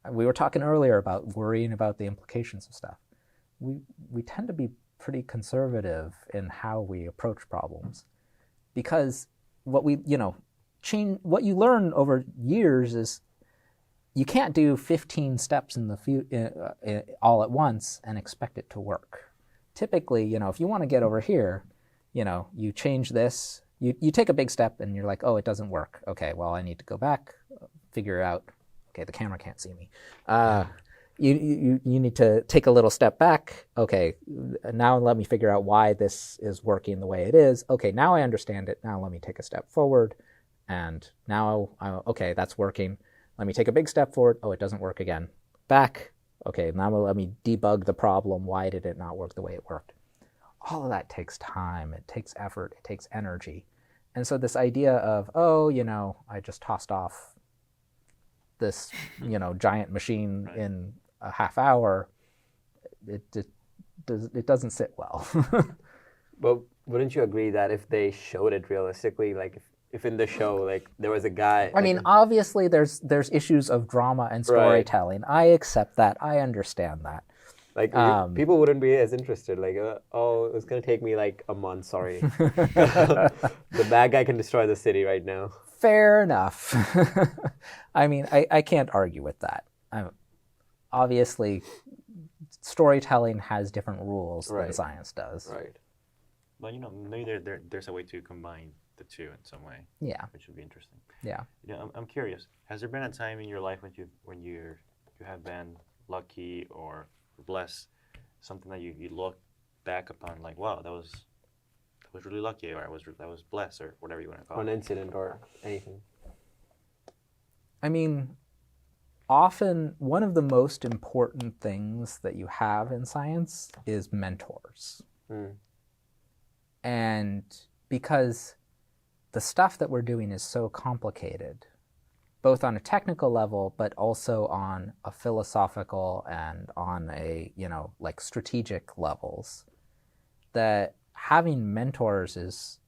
We were talking earlier about worrying about the implications of stuff. We tend to be pretty conservative in how we approach problems, because what you learn over years is you can't do 15 steps in the all at once and expect it to work. Typically, you know, if you want to get over here, you know, you change this, you take a big step and you're like, oh, it doesn't work. Okay, well, I need to go back, figure out, okay, the camera can't see me. You need to take a little step back. Okay, now let me figure out why this is working the way it is. Okay, now I understand it. Now let me take a step forward. And now, okay, that's working. Let me take a big step forward. Oh, it doesn't work again. Back. Okay, now let me debug the problem. Why did it not work the way it worked? All of that takes time. It takes effort. It takes energy. And so this idea of, oh, you know, I just tossed off this, you know, giant machine in a half hour, it doesn't sit well. But wouldn't you agree that if they showed it realistically, like if in the show, like there was a guy... I mean, obviously there's issues of drama and storytelling. Right. I accept that. I understand that. Like, people wouldn't be as interested. Like, oh, it's going to take me like a month, sorry. The bad guy can destroy the city right now. Fair enough. I mean, I can't argue with that. Obviously, storytelling has different rules than science does. Right. But, you know, maybe there's a way to combine the two in some way. Yeah. Which would be interesting. Yeah. You know, I'm curious. Has there been a time in your life when you have been lucky or blessed, something that you look back upon like, wow, that was really lucky, or I was blessed, or whatever you want to call it? An incident or anything. I mean, often one of the most important things that you have in science is mentors. And because the stuff that we're doing is so complicated, both on a technical level, but also on a philosophical and on a, you know, like strategic levels, that having mentors is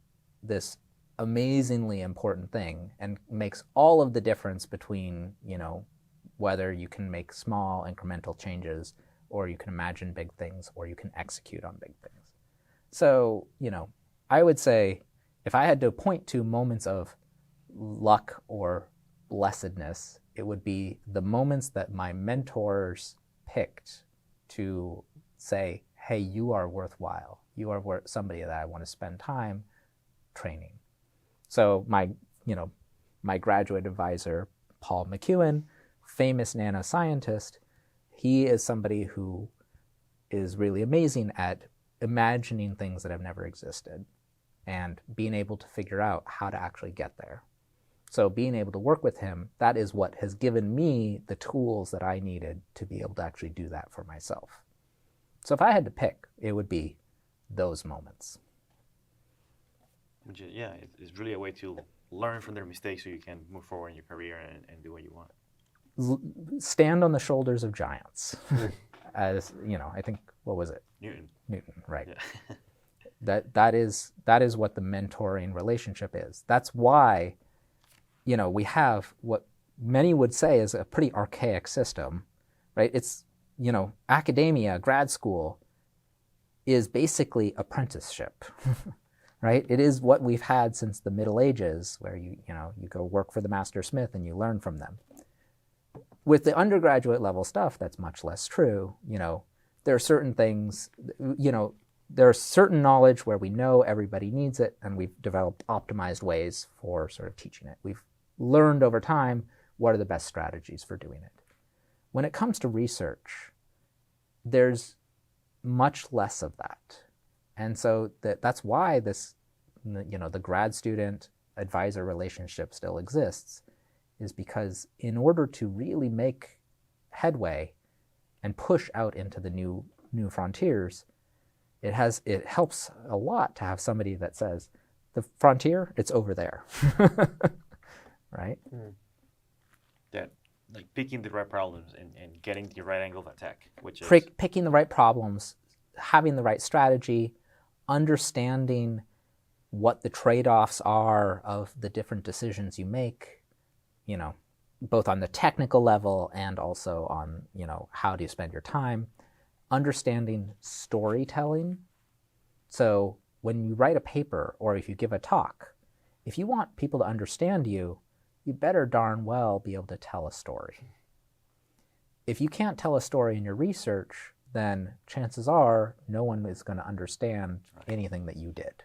this amazingly important thing and makes all of the difference between, you know, whether you can make small incremental changes or you can imagine big things or you can execute on big things. So, you know, I would say if I had to point to moments of luck or blessedness It would be the moments that my mentors picked to say, hey, you are worthwhile. You are somebody that I want to spend time training. So my graduate advisor, Paul McEwen, famous nanoscientist, he is somebody who is really amazing at imagining things that have never existed and being able to figure out how to actually get there. So being able to work with him, that is what has given me the tools that I needed to be able to actually do that for myself. So if I had to pick, it would be those moments. Yeah, it's really a way to learn from their mistakes so you can move forward in your career and do what you want. Stand on the shoulders of giants. As, I think, what was it? Newton, right. Yeah. That is what the mentoring relationship is. That's why, we have what many would say is a pretty archaic system, right? It's, academia, grad school is basically apprenticeship, right? It is what we've had since the Middle Ages, where you go work for the master smith and you learn from them. With the undergraduate level stuff, that's much less true. There are certain things, there are certain knowledge where we know everybody needs it, and we've developed optimized ways for sort of teaching it. We've learned over time what are the best strategies for doing it. When it comes to research, there's much less of that. And so that's why this, the grad student advisor relationship still exists, is because in order to really make headway and push out into the new frontiers, it helps a lot to have somebody that says, the frontier, it's over there, right? Yeah, like picking the right problems and getting the right angle of attack, which is... Picking the right problems, having the right strategy, understanding what the trade-offs are of the different decisions you make, both on the technical level and also on, how do you spend your time. Understanding storytelling. So when you write a paper or if you give a talk, if you want people to understand you, you better darn well be able to tell a story. If you can't tell a story in your research, then chances are no one is going to understand anything that you did.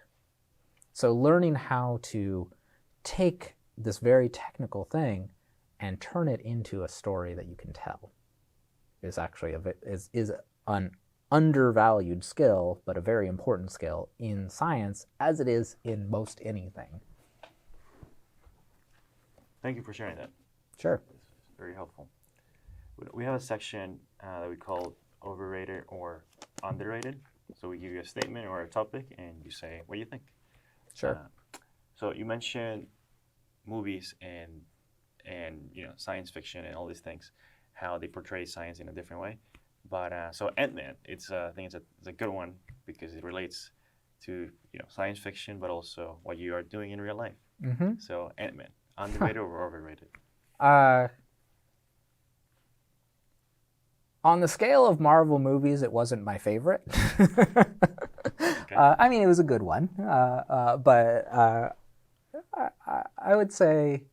So learning how to take this very technical thing and turn it into a story that you can tell is actually is an undervalued skill, but a very important skill in science, as it is in most anything. Thank you for sharing that. Sure. It's very helpful. We have a section that we call overrated or underrated. So we give you a statement or a topic, and you say what you think. Sure. So you mentioned movies and science fiction and all these things, how they portray science in a different way. But so Ant-Man, I think it's a good one because it relates to science fiction, but also what you are doing in real life. Mm-hmm. So Ant-Man, underrated or overrated? On the scale of Marvel movies, it wasn't my favorite. Okay. I mean, it was a good one, but I would say,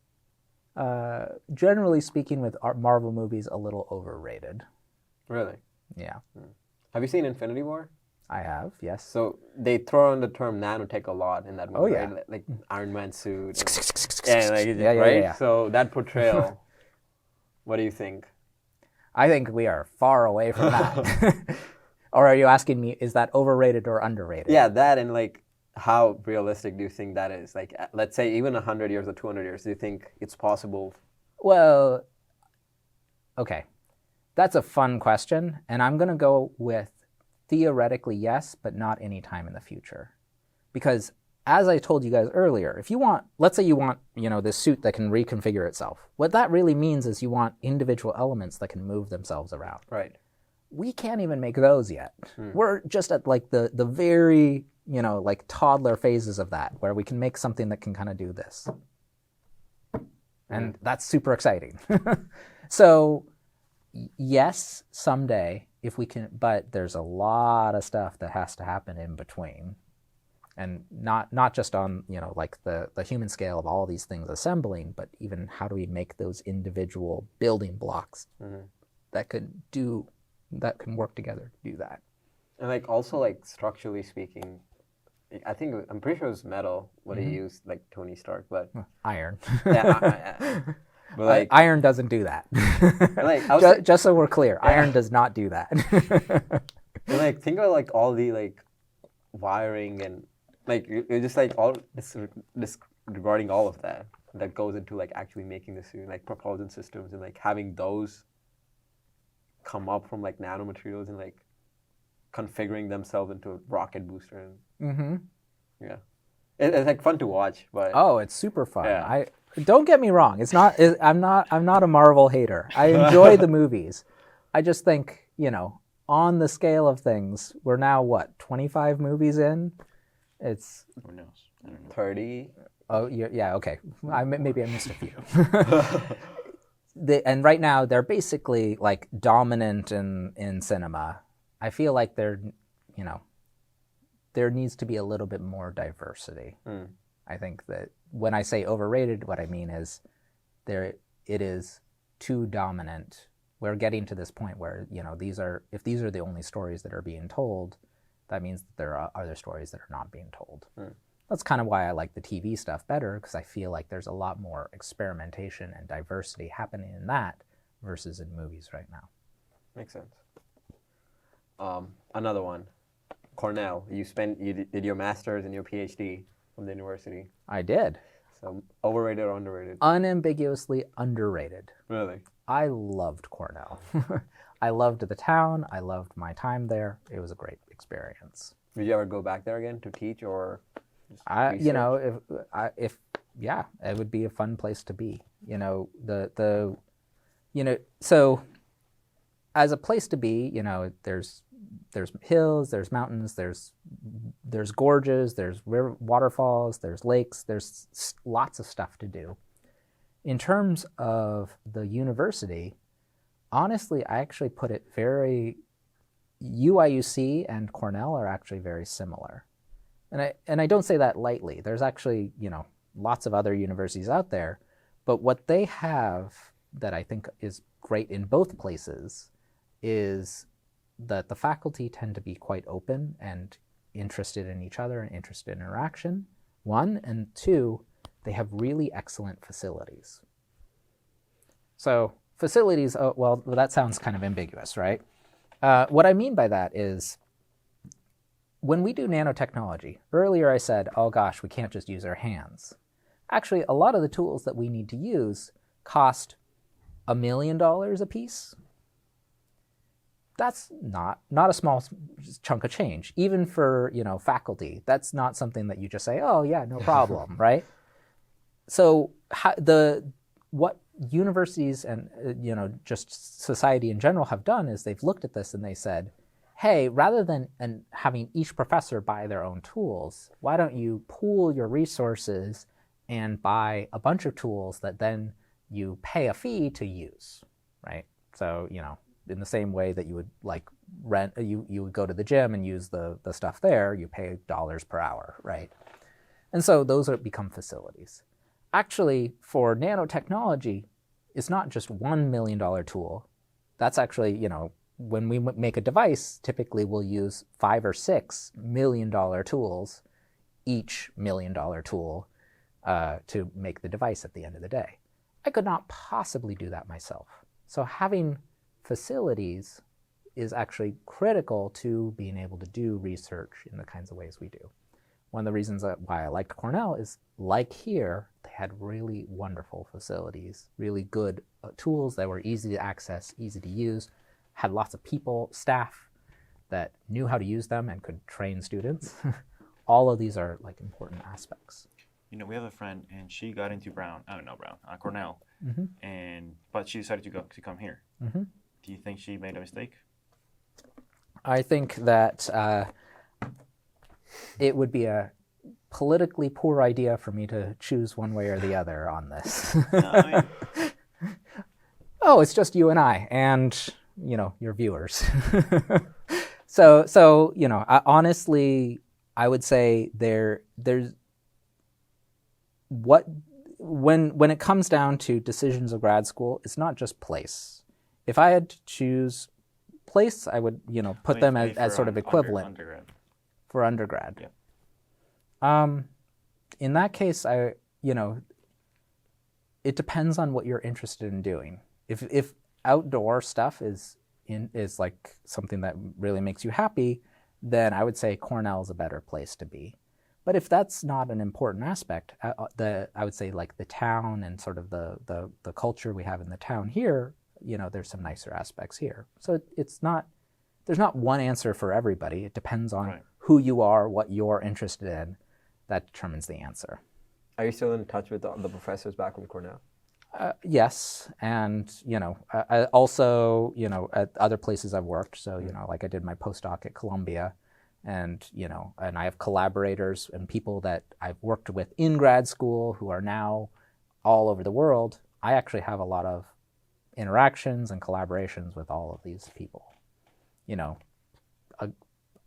generally speaking, with Marvel movies, a little overrated. Really? Yeah. Have you seen Infinity War? I have, yes. So they throw in the term nanotech a lot in that movie, Oh, yeah. right? Like Iron Man suit. Yeah, right? So that portrayal, what do you think? I think we are far away from that. Or are you asking me, is that overrated or underrated? Yeah, that, and like, how realistic do you think that is? Like, let's say even 100 years or 200 years, do you think it's possible? Well, okay. That's a fun question, and I'm going to go with theoretically yes, but not any time in the future. Because as I told you guys earlier, if you want, let's say you want, this suit that can reconfigure itself. What that really means is you want individual elements that can move themselves around. Right. We can't even make those yet. We're just at like the very, like toddler phases of that, where we can make something that can kind of do this. And that's super exciting. So yes, someday, if we can, but there's a lot of stuff that has to happen in between. And not just on, like the human scale of all these things assembling, but even how do we make those individual building blocks that can work together to do that. And like also like structurally speaking, I'm pretty sure it was metal what he used, like Tony Stark, but Iron. But like iron doesn't do that. like I was just so we're clear, iron does not do that. and like think about like all the like wiring and like you're just like all disregarding all of that goes into like actually making the suit, like propulsion systems, and like having those come up from like nanomaterials and like configuring themselves into a rocket booster. And yeah, it's like fun to watch. But oh, it's super fun. Yeah. Don't get me wrong. I'm not a Marvel hater. I enjoy the movies. I just think, on the scale of things, we're now what, 25 movies in? It's Who knows? I don't know. 30. Oh, yeah, okay. Maybe I missed a few. And right now they're basically like dominant in cinema. I feel like there needs to be a little bit more diversity. I think that when I say overrated, what I mean is it is too dominant. We're getting to this point where, if these are the only stories that are being told, that means that there are other stories that are not being told. That's kind of why I like the TV stuff better, because I feel like there's a lot more experimentation and diversity happening in that versus in movies right now. Makes sense. Another one, Cornell. You did your master's and your PhD from the university. I did. So overrated or underrated? Unambiguously underrated. Really? I loved Cornell. I loved the town. I loved my time there. It was a great experience. Would you ever go back there again to teach or? If it would be a fun place to be. So as a place to be, there's hills, there's mountains, there's gorges, there's waterfalls, there's lakes, there's lots of stuff to do. In terms of the university, honestly, I actually put it UIUC and Cornell are actually very similar. And I don't say that lightly. There's actually, lots of other universities out there, but what they have that I think is great in both places is that the faculty tend to be quite open and interested in each other and interested in interaction, one, and two, they have really excellent facilities. So facilities, well, that sounds kind of ambiguous, right? What I mean by that is when we do nanotechnology, earlier I said, oh gosh, we can't just use our hands. Actually, a lot of the tools that we need to use cost $1 million a piece. That's not a small chunk of change, even for faculty. That's not something that you just say, oh yeah, no problem, right? So what universities and just society in general have done is they've looked at this and they said, hey, rather than having each professor buy their own tools, why don't you pool your resources and buy a bunch of tools that then you pay a fee to use, right? So, in the same way that you would like rent, you would go to the gym and use the stuff there, you pay dollars per hour, right? And so those become facilities. Actually, for nanotechnology, it's not just $1 million tool. That's actually, when we make a device, typically we'll use $5 or $6 million tools, each $1 million tool, to make the device at the end of the day. I could not possibly do that myself. So having facilities is actually critical to being able to do research in the kinds of ways we do. One of the reasons why I liked Cornell is, like here, they had really wonderful facilities, really good tools that were easy to access, easy to use, had lots of people, staff that knew how to use them and could train students. All of these are like important aspects. We have a friend and she got into Cornell, but she decided to come here. Do you think she made a mistake? I think that it would be a politically poor idea for me to choose one way or the other on this. Oh, it's just you and I and, your viewers. So I honestly, I would say there's what when it comes down to decisions of grad school, it's not just place. If I had to choose place, I would put them as sort of equivalent undergrad. For undergrad. Yeah. In that case, it depends on what you're interested in doing. If outdoor stuff is like something that really makes you happy, then I would say Cornell is a better place to be. But if that's not an important aspect, I would say like the town and sort of the culture we have in the town here, there's some nicer aspects here. So there's not one answer for everybody. It depends on who you are, what you're interested in. That determines the answer. Are you still in touch with the professors back from Cornell? Yes, and I also at other places I've worked. So like I did my postdoc at Columbia, and and I have collaborators and people that I've worked with in grad school who are now all over the world. I actually have a lot of interactions and collaborations with all of these people.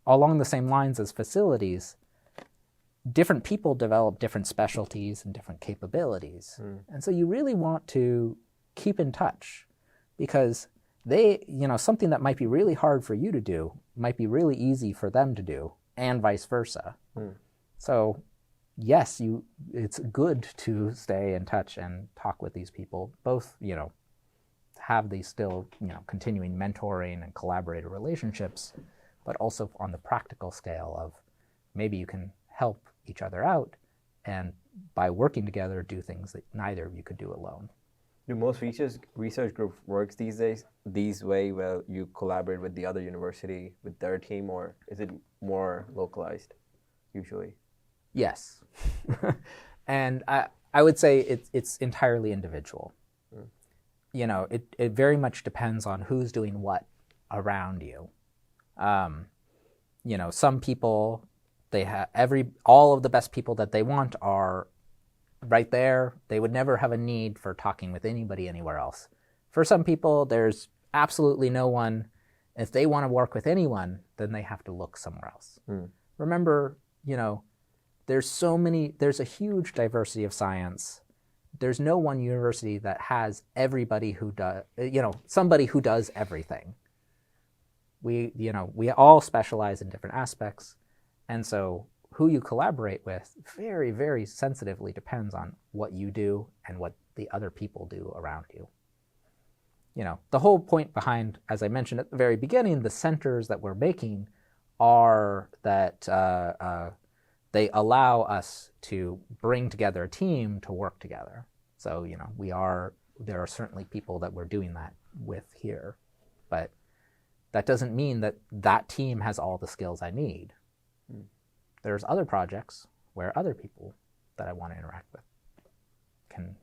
Along the same lines as facilities, different people develop different specialties and different capabilities. And so you really want to keep in touch, because something that might be really hard for you to do might be really easy for them to do, and vice versa. So yes, it's good to stay in touch and talk with these people, both, have these still, continuing mentoring and collaborator relationships, but also on the practical scale of maybe you can help each other out, and by working together, do things that neither of you could do alone. Do most research group works these days these way, where you collaborate with the other university, with their team, or is it more localized usually? Yes. And I would say it's entirely individual. It very much depends on who's doing what around you. Some people, they have all of the best people that they want are right there. They would never have a need for talking with anybody anywhere else. For some people, there's absolutely no one. If they want to work with anyone, then they have to look somewhere else. Remember, there's a huge diversity of science. There's no one university that has everybody who does, somebody who does everything. We all specialize in different aspects. And so who you collaborate with very, very sensitively depends on what you do and what the other people do around you. The whole point behind, as I mentioned at the very beginning, the centers that we're making are that they allow us to bring together a team to work together. So, there are certainly people that we're doing that with here, but that doesn't mean that team has all the skills I need. There's other projects where other people that I want to interact with can,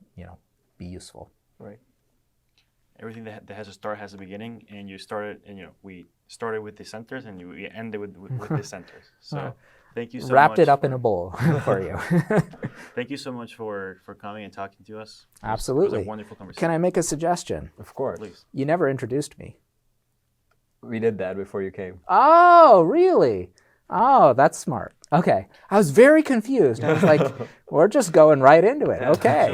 be useful. Right. Everything that has a start has a beginning, and we started with the centers, and we ended with the centers. So thank you so much. Wrapped it up in a bowl for you. Thank you so much for coming and talking to us. Absolutely. It was a wonderful conversation. Can I make a suggestion? Of course. Please. You never introduced me. We did that before you came. Oh, really? Oh, that's smart. Okay. I was very confused. I was like, we're just going right into it. Okay.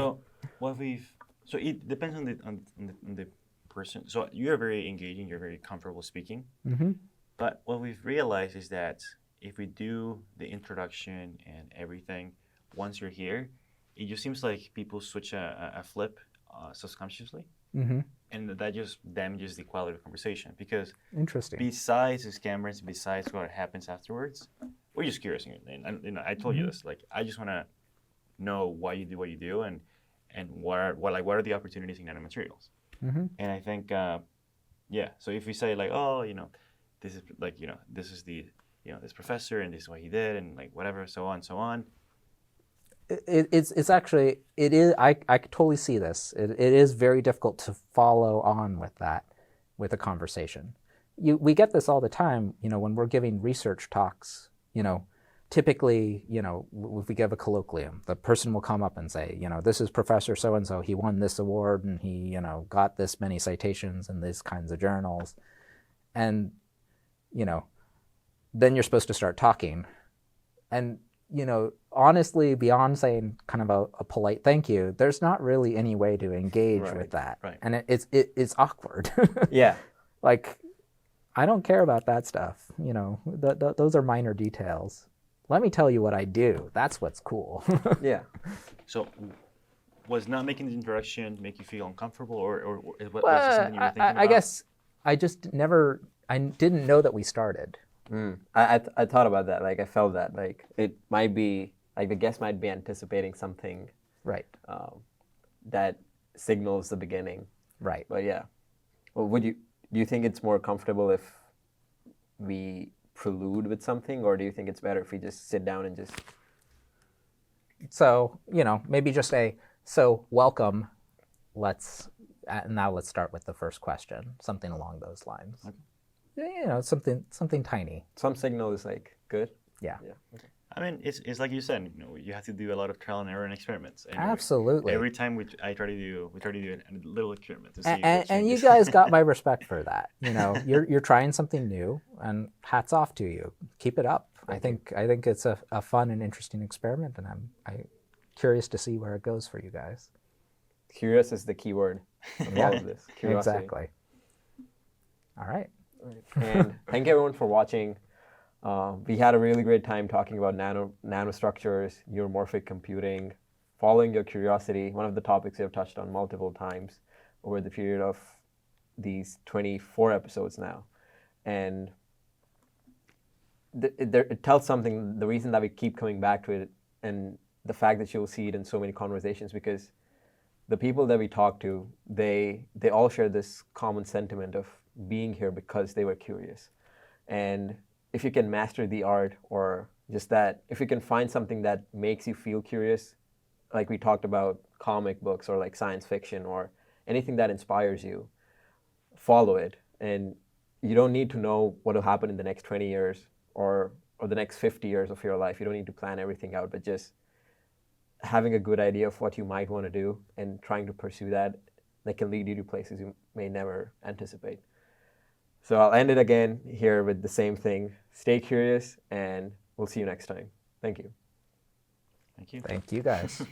So it depends on the person. So you're very engaging, you're very comfortable speaking. Mm-hmm. But what we've realized is that if we do the introduction and everything, once you're here, it just seems like people switch a flip subconsciously. Mm-hmm. And that just damages the quality of the conversation, because Interesting. besides these cameras, besides what happens afterwards, we're just curious. And I told you this, like, I just want to know why you do what you do, and what are the opportunities in nanomaterials. Mm-hmm. And I think, so if we say like, oh, this is like, this is the, this professor, and this is what he did, and like whatever, so on. It's actually, it is, I totally see this. It is very difficult to follow on with that, with a conversation. We get this all the time, when we're giving research talks, typically, if we give a colloquium, the person will come up and say, this is Professor so-and-so, he won this award, and he, got this many citations in these kinds of journals. And, then you're supposed to start talking. And honestly, beyond saying kind of a polite thank you, there's not really any way to engage with that, right. and it's awkward. Yeah. Like, I don't care about that stuff. Those are minor details. Let me tell you what I do. That's what's cool. Yeah. So, was not making the introduction make you feel uncomfortable, or was it Well, something you were thinking about? I guess I just I didn't know that we started. I thought about that. Like I felt that. Like it might be like the guest might be anticipating something Right. that signals the beginning. Right. But yeah. Well, do you think it's more comfortable if we prelude with something, or do you think it's better if we just sit down and just? So, maybe just so welcome, now let's start with the first question, something along those lines. Okay. Something tiny. Some signal is like good. Yeah. Yeah. Okay. I mean, it's like you said, you have to do a lot of trial and error and experiments. And Absolutely. every time we try to do a little experiment to see. And you guys got my respect for that. You're trying something new, and hats off to you. Keep it up. I think it's a fun and interesting experiment, and I'm curious to see where it goes for you guys. Curious is the key word of all of this. Curiosity. Exactly. All right. And thank you everyone for watching. We had a really great time talking about nanostructures, neuromorphic computing, following your curiosity, one of the topics we have touched on multiple times over the period of these 24 episodes now. And it tells something, the reason that we keep coming back to it, and the fact that you'll see it in so many conversations, because the people that we talk to, they all share this common sentiment of being here because they were curious. And if you can master the art, or just that, if you can find something that makes you feel curious, like we talked about comic books or like science fiction or anything that inspires you, follow it. And you don't need to know what will happen in the next 20 years or the next 50 years of your life. You don't need to plan everything out, but just having a good idea of what you might want to do and trying to pursue that can lead you to places you may never anticipate. So I'll end it again here with the same thing. Stay curious, and we'll see you next time. Thank you. Thank you. Thank you, guys.